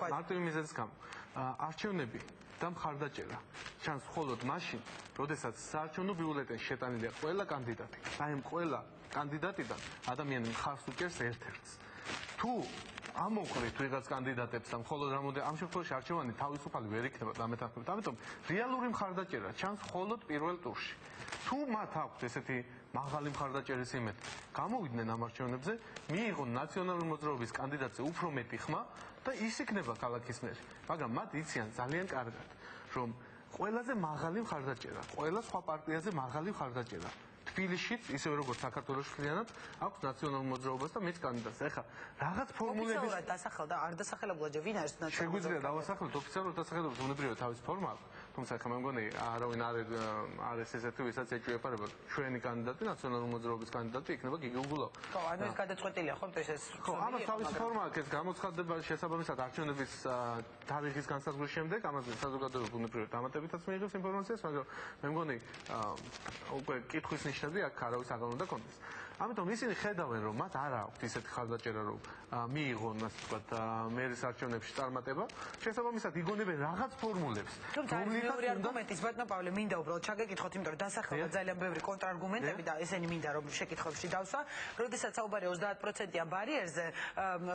მარტივი მიზეზის გამო. არჩევნები და მხარდაჭერა ჩანს მხოლოდ მაშინ, როდესაც საარჩევნო ბიულეტენში შეტანილია ყველა კანდიდატი. აი ამ ყველა კანდიდატიდან ადამიანი მხარს უჭერს ერთ-ერთს. თუ ამოყრით ვიღაც კანდიდატებს და მხოლოდ ამ შემთხვევაში არჩევანი თავისუფალი ვერ იქნება დამეთანხმებით. ამიტომ რეალური მხარდაჭერა ჩანს მხოლოდ პირველ ტურში. თუ მათ აქვთ ესეთი მაღალი მხარდაჭერის იმედი, გამოვიდნენ ამ არჩევნებზე, მიიღონ ნაციონალური მოძრაობის კანდიდატზე უფრო მეტი ხმა და ის იქნება ქალაქის მერი. მაგრამ მათ იციან ძალიან კარგად, რომ ყველაზე მაღალი მხარდაჭერა, ყველა სხვა პარტიაზე მაღალი მხარდაჭერა თბილისშიც, ისევე როგორც საქართველოში მთლიანად, აქვს ნაციონალურ მოძრაობას და მეც კანდიდატს. ეხლა რაღაც ფორმულების ოფიციალურად დასახელდა, არ დასახელებულა ვინ არის ნაციონალური. შეგვიძლია დავასახელოთ ოფიციალურად დასახელებას, უნებრივია თავის ფორმა აქვს. თუმცა ახლა მე მგონი არავინ არ არის ესეთი, ვისაც ეჭვიება ჩვენი კანდიდატი, ნაციონალური მოძრაობის კანდიდატი იქნება გიგი უგულავი. ხო, ანუ ეს გადაწყვეტილია, ხო, ეს ხო, ამას თავისი ფორმა აქვს, ეს გამოცხადდება შესაბამისად არჩევნების თარიღის განსაზღვრის შემდეგ, ამაზე საზოგადოება უნებრივია დამატებითაც მიიღებს ინფორმაციას, მაგრამ მე მგონი უკვე კითხვის ნიშნები აქ არავის აღარ უნდა კონდეს. ამიტომ ისინი ხედავენ, რომ მათ არ აქვთ ისეთი ხარდაჭერა, რომ მიიღონ, ასე ვთქვათ, მერის არჩევნებში წარმატება, შესაბამისად იგონებენ რაღაც ფორმულებს. რომლითაც არგუმენტის ბატონო პავლე მინდა უბრალოდ ჩაგეკითხოთ, იმიტომ რომ დასახელდა ძალიან ბევრი კონტრარგუმენტები და ესენი მინდა რომ შეკითხვებში დავსვა. როდესაც საუბარი 30%-იან ბარიერზე,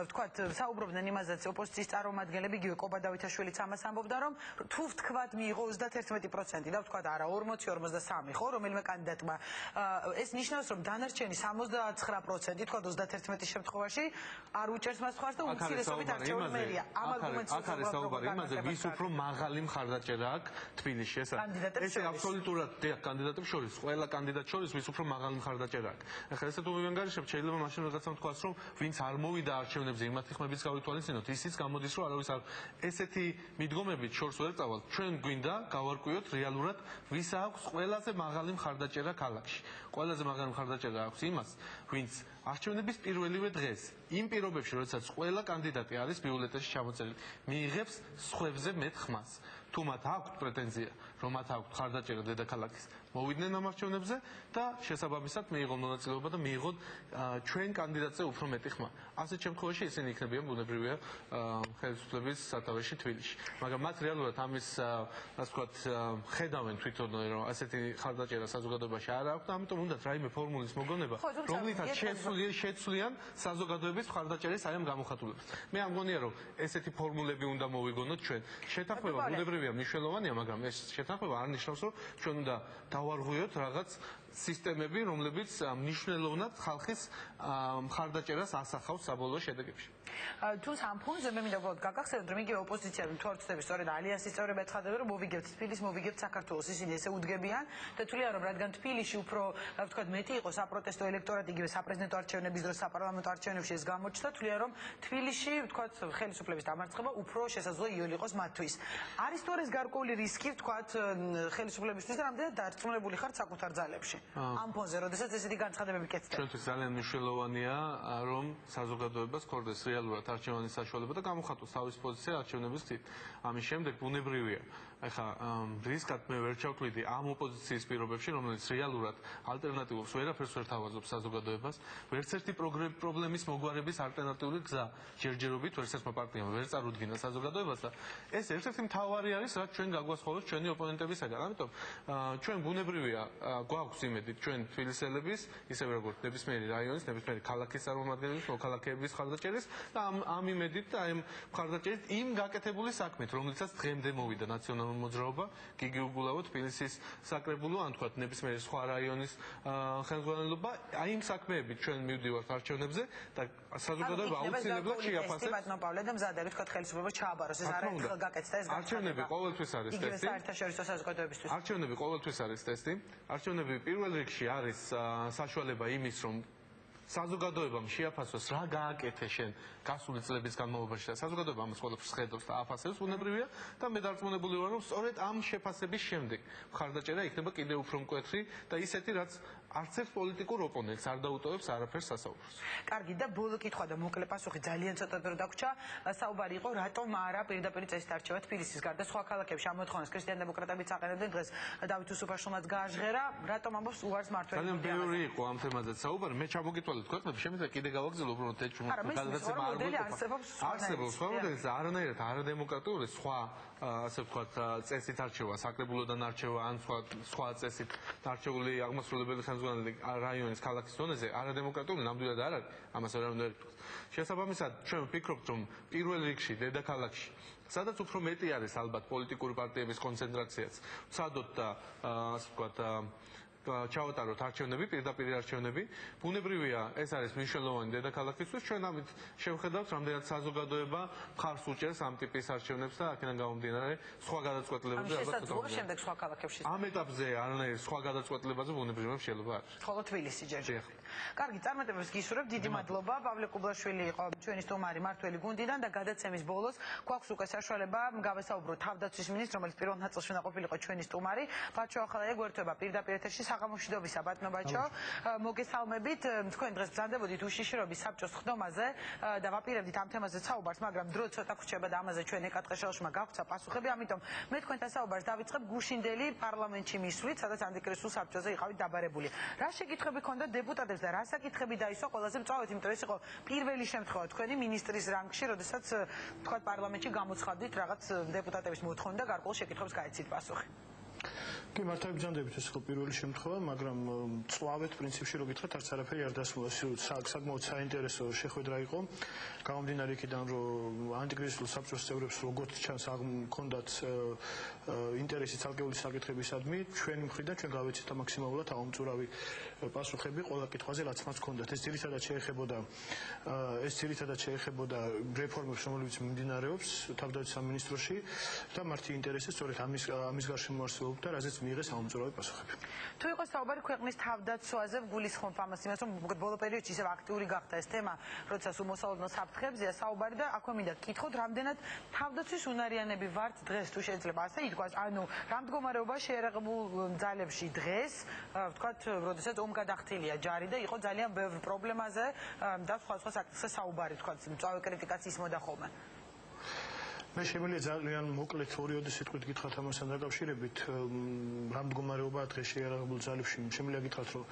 ვთქვათ, საუბრობდნენ იმაზეც ოპოზიციის წარმომადგენლები, იგივე კობა დავითაშვილიც ამას ამბობდა, რომ თუ ვთქვათ მიიღო 31% და ვთქვათ არა 40-43 ხო, რომელიმე კანდიდატმა ეს ნიშნავს, რომ დანარჩენი 79% თქვა 31-ის შემთხვევაში არ უჭერს მას ხარს და უმცირესობით არჩეული მერია. ამ არგუმენტს აქ არის საუბარი იმაზე, ვის უფრო მაღალი მხარდაჭერა აქვს თბილისში. ეს აბსოლუტურად კანდიდატებს შორის, ყველა კანდიდატს შორის ვის უფრო მაღალი მხარდაჭერა აქვს. ახლა ესე თუ ვივენგარიშებთ, შეიძლება მაშინ რაღაცა თქვას, რომ ვინც არ მოვიდა არჩევნებზე იმათი ხმების გავითვალისწინოთ, ისიც გამოდის, რომ არავის არ ესეთი მიდგომებით შორს ვერ წავალთ. ჩვენ გვინდა გავარკვიოთ რეალურად, ვის აქვს ყველაზე მაღალი მხარდაჭერა ქალაქში. ყველაზე მაღალი მხარდაჭერა აქვს იმას, ვინც არჩევნების პირველივე დღეს, იმ პირობებში, როდესაც ყველა კანდიდატი არის ბიულეტენში ჩამოწერილი, მიიღებს სხვებზე მეტ ხმას. თუ მათ აქვთ პრეტენზია, რომ მათ აქვთ მხარდაჭერა დედაქალაქის, მოვიდნენ ამ არჩევნებზე და შესაბამისად მიიღონ მონაწილეობა და მიიღონ ჩვენ კანდიდატზე უფრო მეტი ხმა. ასეთ შემთხვევაში ისინი იქნებიან ბუნებრივია ხელისუფლების სათავეში თბილისში. მაგრამ მათ რეალურად ამის, ასე ვთქვათ, ხედავენ თვითონ, რომ ასეთი ხარდაჭერა საზოგადოებაში არ აქვს და ამიტომ უნდათ რაიმე ფორმულის მოგონება, რომლითაც შეცვლიან საზოგადოების ხარდაჭერის აი ამ გამოხატულებას. მე ამ მგონია, რომ ესეთი ფორმულები უნდა მოვიგონოთ ჩვენ. შეთანხმება ბუნებრივია მნიშვნელოვანია, მაგრამ ეს შეთანხმება არ ნიშნავს, რომ ჩვენ უნდა დავარღვიოთ რაღაც სისტემები, რომლებიც მნიშვნელოვნად ხალხის მხარდაჭერას ასახავს საბოლოო შედეგებში. თუმცა ამ ფონზე მე მინდა ვთქვათ გაგახსენოთ რომ იგივე ოპოზიციები თვალწოდები სწორედ ალიანსის წევრები ეცხადებიან რომ მოვიგებთ თბილისს, მოვიგებთ საქართველოს, ისინი ესე უდგებიან და თვლიან რომ რადგან თბილისში უფრო ვთქვათ მეტი იყო საპროტესტო ელექტორატი იგივე საპრეზიდენტო არჩევნების დროს საპარლამენტო არჩევნებში ეს გამოჩნდა, თვლიან რომ თბილისში ვთქვათ ხელისუფლების დამარცხება უფრო შესაძლოა იოლი იყოს მათთვის. არის თუ არა ეს გარკვეული რისკი ვთქვათ ხელისუფლებისთვის და რამდენად დარწმუნებული ხართ საკუთარ ძალებში ამ ფონზე, როდესაც ესეთი განცხადებები კეთდება? ჩვენთვის ძალიან მნიშვნელოვანია რომ საზოგადოებას ქონდეს რეალურად არჩევანის საშუალება და გამოხატოს თავისი პოზიცია არჩევნების თვით. ამის შემდეგ ბუნებრივია. ეხლა რისკად მე ვერ ჩავთვლიდი ამ ოპოზიციის პირობებში, რომელიც რეალურად ალტერნატივებს ვერაფერს ვერ თავაზობს საზოგადოებას, ვერც ერთი პრობლემის მოგვარების ალტერნატიული გზა ჯერჯერობით ვერც ერთმა პარტიამ ვერ წარუდგინა საზოგადოებას და ეს ერთ-ერთი მთავარი არის, რაც ჩვენ გაგვასწავლებს ჩვენი ოპონენტებისაგან. ამიტომ ჩვენ ბუნებრივია გვაქვს იმედი ჩვენ თბილისელების, ისევე როგორც ნებისმიერი რაიონის, ნებისმიერი ქალაქის წარმომადგენლების, მოქალაქეების მხარდაჭერის და ამ იმედით და ამ მხარდაჭერით იმ გაკეთებული საქმით, რომლითაც დღემდე მოვიდა ნაციონალური მოძრაობა, გიგი უგულავო, თბილისის საკრებულო, ან თქვათ ნებისმიერი სხვა რაიონის ხელმძღვანელობა, აი იმ საქმეებით ჩვენ მივდივართ არჩევნებზე და საზოგადოება აუცილებლად შეაფასებს. ბატონო პავლე და მზადებით თქვათ ხელისუფლება ჩააბაროს ეს არაერთხელ გაკეთდა ეს არჩევნები ყოველთვის არის ტესტი. იგივე საერთაშორისო საზოგადოებისთვის. არჩევნები ყოველთვის არის ტესტი. არჩევნები პირველ რიგში არის საშუალება იმის, რომ საზოგადოებამ შეაფასოს რა გააკეთე შენ გასული წლების განმავლობაში და საზოგადოება ამას ყველაფერს ხედავს და აფასებს ბუნებრივია და მე დარწმუნებული ვარ რომ სწორედ ამ შეფასების შემდეგ მხარდაჭერა იქნება კიდევ უფრო მკვეთრი და ისეთი რაც არც ერთ პოლიტიკურ ოპონენტს არ დაუტოვებს არაფერს სასაუბრს. კარგი და ბოლო კითხვა და მოკლე პასუხი ძალიან ცოტა დრო დაგვრჩა. საუბარი იყო რატომ არა პირდაპირ წესით არჩევა თბილისის გარდა სხვა ქალაქებში ამ მოთხოვნას ქრისტიან დემოკრატებიც აყენებდნენ დღეს დავით უსუფაშვილმაც გააჟღერა რატომ ამბობს უარს მართველი ძალიან ბევრი იყო ამ თემაზე საუბარი მე ჩამოგიტვალეთ ქვეყნები შემიძლია კიდე გავაგრძელო უბრალოდ ეჭვმა გადაცემა არ არსებობს სხვა მოდელი არანაირად არადემოკრატიული სხვა ასე ვთქვათ წესით არჩევა საკრებულოდან არჩევა ან სხვა წესით არჩეული აღმასრულებელი ხელმძღვანელი რაიონის ქალაქის დონეზე არადემოკრატიული ნამდვილად არ არის ამას არ უნდა ითქვას შესაბამისად ჩვენ ვფიქრობთ რომ პირველ რიგში დედაქალაქში სადაც უფრო მეტი არის ალბათ პოლიტიკური პარტიების კონცენტრაციაც ვცადოთ და ასე ვთქვათ ჩავატაროთ არჩევნები, პირდაპირ არჩევნები. ბუნებრივია, ეს არის მნიშვნელოვანი დედაქალაქისთვის. ჩვენ ამით შევხედავთ, რამდენად საზოგადოება მხარს უჭერს ამ ტიპის არჩევნებს და აქედან გამომდინარე სხვა გადაწყვეტილებებზე ალბათ შემდეგ სხვა ქალაქებში. ამ ეტაპზე არანაირ სხვა გადაწყვეტილებაზე ბუნებრივია შეიძლება არ. ხოლო თბილისი ჯერ. კარგი, წარმატებებს გისურვებთ. დიდი მადლობა. პავლე კუბლაშვილი იყო ჩვენი სტუმარი მართველი გუნდიდან და გადაცემის ბოლოს გვაქვს უკვე საშუალება გავესაუბროთ თავდაცვის მინისტრს, რომელიც პირველ ნაწილში უნდა ყოფილიყო ჩვენი სტუმარი. ბაჩო ახალაია გვერდება პირდაპირ ეთერში საღამომშვიდობისა ბატონო ბაჩო. მოგესალმებით. თქვენ დღეს ბრძანდებოდით უშიშროების საბჭოს ხდომაზე და ვაპირებდით ამ თემაზე საუბარს, მაგრამ დრო ცოტა გრჩება და ამაზე ჩვენ ეკატყეშელშმა გაგვცა პასუხები. ამიტომ მე თქვენთან საუბარს დავიწყებ გუშინდელი პარლამენტში მისვლით, სადაც ანტიკრიზისულ საბჭოზე იყავით დაბარებული. რა შეკითხვები ჰქონდა დეპუტატებს და რა საკითხები დაისვა ყველაზე მწვავედ, იმიტომ ეს იყო პირველი შემთხვევა თქვენი მინისტრის რანგში, როდესაც თქვა პარლამენტში გამოცხადდით რაღაც დეპუტატების მოთხოვნა და გარკვეულ შეკითხვებს გაეცით პასუხი. კი მართლა ბრძანდებით ეს იყო პირველი შემთხვევა, მაგრამ წვავეთ პრინციპში რო გითხრათ არც არაფერი არ დასრულა. საკმაოდ საინტერესო შეხვედრა იყო. გამომდინარე იქიდან რომ ანტიკრიზისულ საბჭოს წევრებს როგორც ჩანს ჰქონდათ ინტერესი ცალკეული საკითხებისადმი, ჩვენი მხრიდან ჩვენ გავეცეთ მაქსიმალურად აუმწურავი პასუხები ყველა კითხვაზე, რაც მას ჰქონდათ. ეს ძირითადად შეეხებოდა რეფორმებს, რომელიც მიმდინარეობს თავდაცვის სამინისტროში და მათი ინტერესი სწორედ ამის გარშემო არსებობდა, რაზეც მიიღეს აუმწურავი პასუხები. თუ იყო საუბარი ქვეყნის თავდაცვაზე, გულისხმობ ამას იმას, რომ ბოლო პერიოდში ისევ აქტიური გახდა ეს თემა, როდესაც უმოსალოდნო საფრთხებზეა საუბარი და აქვე მინდა გკითხოთ, რამდენად თავდაცვის უნარიანები ვართ დღეს, თუ შეიძლება ასე ითქვას, ანუ რა მდგომარეობა შეერაღებულ ძალებში დღეს, ვთქვათ, როდესაც ომგადახდილია ჯარი და იყო ძალიან ბევრ პრობლემაზე და სხვა საკითხზე საუბარი, ვთქვათ, მწვავე კრიტიკაც ისმოდა ხოლმე. მე შემიძლია ძალიან მოკლედ ორი სიტყვით გითხრათ ამასთან დაკავშირებით რა მდგომარეობაა დღეს შეიარაღებულ ძალებში. შემიძლია გითხრათ რომ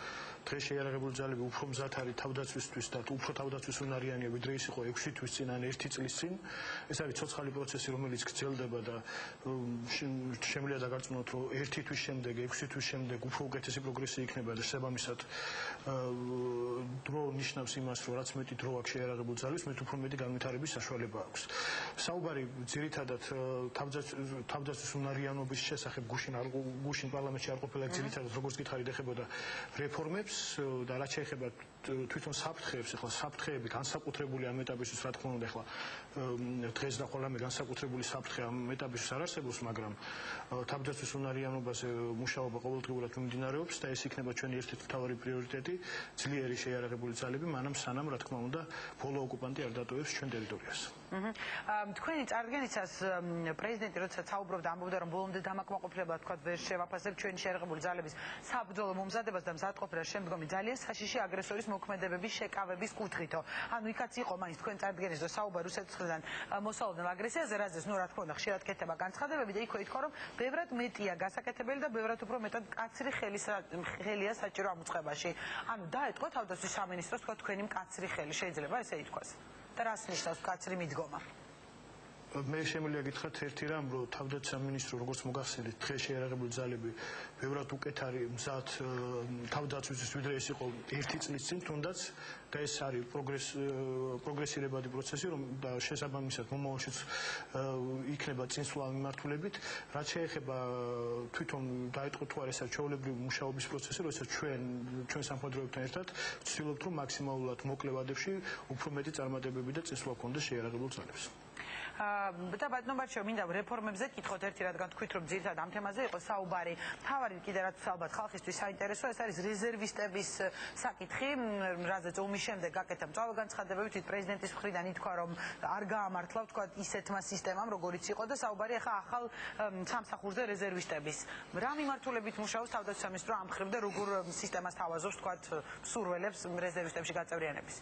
დღეს შეიარაღებული ძალები უფრო მზად არის თავდაცვისთვის და უფრო თავდაცვის უნარიანია ვიდრე ის იყო 6 თვის წინ ან 1 წლის წინ. ეს არის ცოცხალი პროცესი, რომელიც გრძელდება და შემიძლია დაგარწმუნოთ, რომ 1 თვის შემდეგ, 6 თვის შემდეგ უფრო უკეთესი პროგრესი იქნება და შესაბამისად დრო ნიშნავს იმას, რომ რაც მეტი დრო აქვს შეიარაღებულ ძალებს, მეტ უფრო მეტი განვითარების საშუალება აქვს. საუბარი ძირითადად თავდაცვის უნარიანობის შესახებ გუშინ პარლამენტში არ ყოფილა ძირითადად როგორც გითხარით ეხებოდა რეფორმებს და რაც შეეხება თვითონ საფრთხეებს, ახლა საფრთხეები განსაკუთრებული ამ ეტაპისთვის რა თქმა უნდა ახლა დღეს და ხოლმე განსაკუთრებული საფრთხე ამ ეტაპისთვის არ არსებობს, მაგრამ თავდაცვის უნარიანობაზე მუშაობა ყოველდღიურად მიმდინარეობს და ეს იქნება ჩვენი ერთ-ერთი მთავარი პრიორიტეტი, ძლიერი შეიარაღებული ძალები, მანამ სანამ რა თქმა უნდა ბოლო ოკუპანტი არ დატოვებს ჩვენ ტერიტორიას. თქვენი წარდგენისას პრეზიდენტი როდესაც საუბრობდა, ამბობდა რომ ბოლომდე დამაკმაყოფილებლად თქვა ვერ შევაფასებთ ჩვენი შეიარაღებული ძალების საბრძოლო მომზადებას და მზადყოფნა შემდგომი ძალიან საშიში აგრესორის მოქმედებების შეკავების კუთხითო. ანუ იქაც იყო მაინც თქვენ წარდგენის და საუბარი რუსეთის მხრიდან მოსალოდნელ აგრესიაზე, რაზეც ნუ რა თქმა უნდა ხშირად ქეთება განცხადებები და იქო ითქვა რომ ბევრად მეტია გასაკეთებელი და ბევრად უფრო მეტად კაცრი ხელია საჭირო ამ უწყებაში. ანუ დაეთქვა თავდაცვის სამინისტროს თქვა თქვენი მკაცრი ხელი, შეიძლება ესე ითქვას. და რას ნიშნავს მკაცრი მიდგომა? მე შემიძლია გითხრათ ერთი რამ, რომ თავდაცვის სამინისტრო როგორც მოგახსენეთ, დღეს შეიარაღებული ძალები ბევრად უკეთ არის მზად თავდაცვისთვის, ვიდრე ეს იყო 1 წლის წინ, თუნდაც და ეს არის პროგრესირებადი პროცესი, რომ და შესაბამისად მომავალშიც იქნება წინსვლა მიმართულებით, რაც შეეხება თვითონ დაიწყო თუ არ ეს არის ჩვეულებრივი მუშაობის პროცესი, როდესაც ჩვენ სამხედროებთან ერთად ვცდილობთ, რომ მაქსიმალურად მოკლე ვადებში უფრო მეტი წარმატებები და წინსვლა გქონდეს შეიარაღებულ ძალებს. და ბატონო ბარჩო, მინდა რეფორმებზე გითხოთ ერთი, რადგან თქვით რომ ძირითადად ამ თემაზე იყო საუბარი. თავარი კიდე რაც ალბათ ხალხისთვის საინტერესოა, ეს არის რეზერვისტების საკითხი, რაზეც ომის შემდეგ გაკეთა მწვავე განცხადებები, თვით პრეზიდენტის მხრიდან ითქვა რომ არ გაამართლა თქვა ისეთმა სისტემამ, როგორიც იყო და საუბარი ახლა ახალ სამსახურზე რეზერვისტების. რა მიმართულებით მუშაობს თავდაცვის სამინისტრო ამ მხრივ და როგორ სისტემას თავაზობს თქვა მსურველებს რეზერვისტებში გაწევრიანების?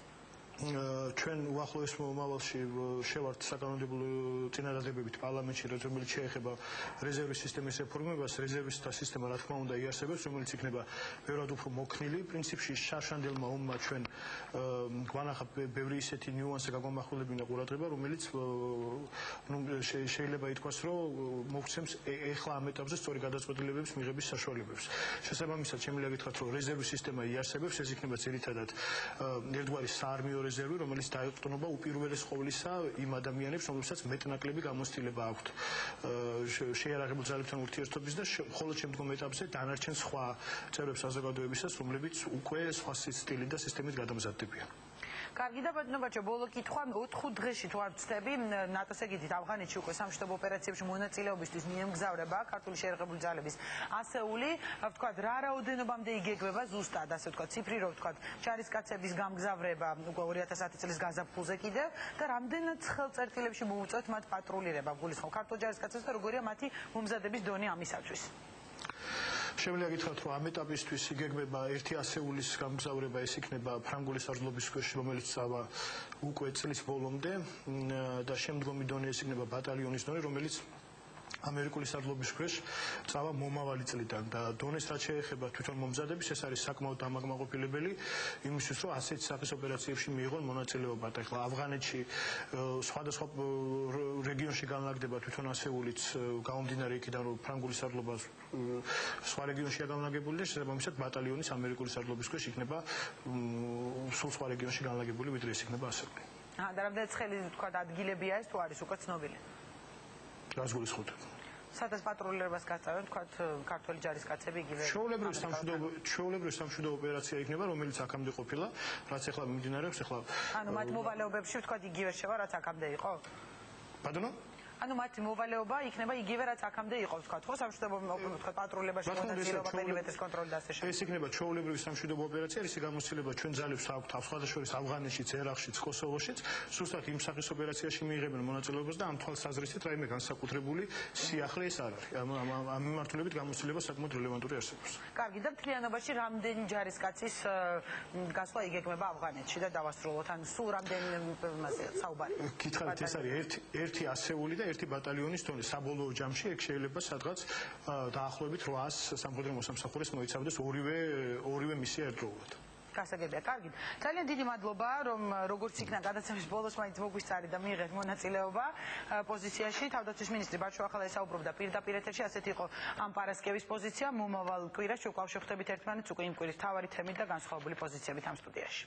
ჩვენ უახლოეს მომავალში შევართ საკანონმდებლო წინადადებებით პარლამენტში, რომელიც შეეხება რეზერვის სისტემის რეფორმებას. რეზერვისტთა სისტემა რა თქმა უნდა იარსებებს, რომელიც იქნება ბევრად უფრო მოქნილი. პრინციპში შარშანდილმა ომმა ჩვენ გვანახა ბევრი ისეთი ნიუანსი გაგვამახვილებინა ყურადღება, რომელიც შეიძლება ითქვას, რომ მოგცემს ეხლა ამ ეტაპზე სწორი გადაწყვეტილებების მიღების საშუალებებს. შესაბამისად, შემიძლია გითხრათ, რომ რეზერვის სისტემა იარსებებს, ეს იქნება ძირითადად ერთგვარი საარმიო რეზერვი, რომელიც დაეყრდნობა უპირველეს ყოვლისა იმ ადამიანებს, რომლებსაც მეტნაკლები გამოცდილება აქვთ შეიარაღებულ ძალებთან ურთიერთობის და მხოლოდ შემდგომ ეტაპზე დანარჩენ სხვა წევრებს საზოგადოებისას, რომლებიც უკვე სხვა სტილით და სისტემით გადამზადდებიან. კარგი და ბატონო ბაჩო, ბოლო კითხვა 4 დღეში თუ არ ვცდები, ნატოს ეგიდით ავღანეთში უკვე სამშვიდობო ოპერაციებში მონაწილეობისთვის მიემგზავრება ქართული შეიარაღებული ძალების ასეული, ვთქვათ, რა რაოდენობამდე იგეგმება ზუსტად, ასე ვთქვათ, ციფრი რო ვთქვათ, ჯარისკაცების გამგზავრება უკვე 2010 წლის გაზაფხულზე კიდევ და რამდენად ხელწერტილებში მოუწევთ მათ პატრულირება, გულისხმობ ქართულ ჯარისკაცებს და როგორია მათი მომზადების დონე ამისათვის? შემიძლია გითხრათ, რომ ამ ეტაპისთვის იგეგმება ერთი ასეულის გამგზავრება, ეს იქნება ფრანგული სარდლობის ქვეშ, რომელიც წავა უკვე წლის ბოლომდე და შემდგომი დონე ეს იქნება ბატალიონის დონე, რომელიც ამერიკული სარდლობის ქვეშ წავა მომავალი წლიდან და დონეს რაც შეეხება თვითონ მომზადების, ეს არის საკმაოდ დამაკმაყოფილებელი იმისთვის, რომ ასეთ სახის ოპერაციებში მიიღონ მონაწილეობა. და ახლა ავღანეთში სხვადასხვა რეგიონში განლაგდება თვითონ ასეულიც გამომდინარე იქიდან, რომ ფრანგული სარდლობა სხვა რეგიონშია განლაგებული და შესაბამისად ბატალიონის ამერიკული სარდლობის ქვეშ იქნება სულ სხვა რეგიონში განლაგებული, ვიდრე ეს იქნება ასეული. და რამდენად ცხელი თქვა ადგილებია ეს თუ არის უკვე ცნობილი? რას გულისხმობთ? სადაც პატრულირებას გაწევენ, თქვათ, ქართველი ჯარისკაცები იგივე. ჩვეულებრივი სამშვიდობო ოპერაცია იქნება, რომელიც აქამდე ყოფილა, რაც ახლა მიმდინარეობს, ახლა ანუ მათ მოვალეობებში თქვათ იგივე შევა, რაც აქამდე იყო? ბატონო? ანუ მათი მოვალეობა იქნება იგივე, რაც აქამდე იყო, ვთქვათ, ხო, სამშვიდობო ვთქვათ, პატრულირებაში მონაწილეობა, პერიმეტრის კონტროლი და ასე შემდეგ. ეს იქნება ჩვეულებრივი სამშვიდობო ოპერაცია, ისი გამოცდილება ჩვენ ძალებს აქვთ სხვადასხვა ავღანეთშიც, ერაყშიც, კოსოვოშიც, სუსტად იმ სახის ოპერაციაში მიიღებენ მონაწილეობას და ამ თვალსაზრისით რაიმე განსაკუთრებული სიახლე ეს არ არის. ამ მიმართულებით გამოცდილება საკმაოდ რელევანტური არსებობს. კარგი, და მთლიანობაში რამდენი ჯარისკაცის გასვლა იგეგმება ავღანეთში და დავასრულოთ, ან სულ რამდენი მასე საუბარი? გითხარით, ეს არის ერთი ასეული და ერთი ბატალიონის დონე საბოლოო ჯამში ეგ შეიძლება სადღაც დაახლოებით 800 სამხედრო მოსამსახურეს მოიცავდეს ორივე მისია ერთდროულად. გასაგებია, კარგი. ძალიან დიდი მადლობა, რომ როგორც იქნა გადაცემის ბოლოს მაინც მოგვისწარი და მიიღეთ მონაწილეობა პოზიციაში. თავდაცვის მინისტრი ბაჩო ახალა ესაუბრობდა პირდაპირ ეთერში, ასეთი იყო ამ პარასკევის პოზიცია. მომავალ კვირაში უკავშირ ხდებით ერთმანეთს უკვე იმ კვირის მთავარი თემით და განსხვავებული პოზიციებით ამ სტუდიაში.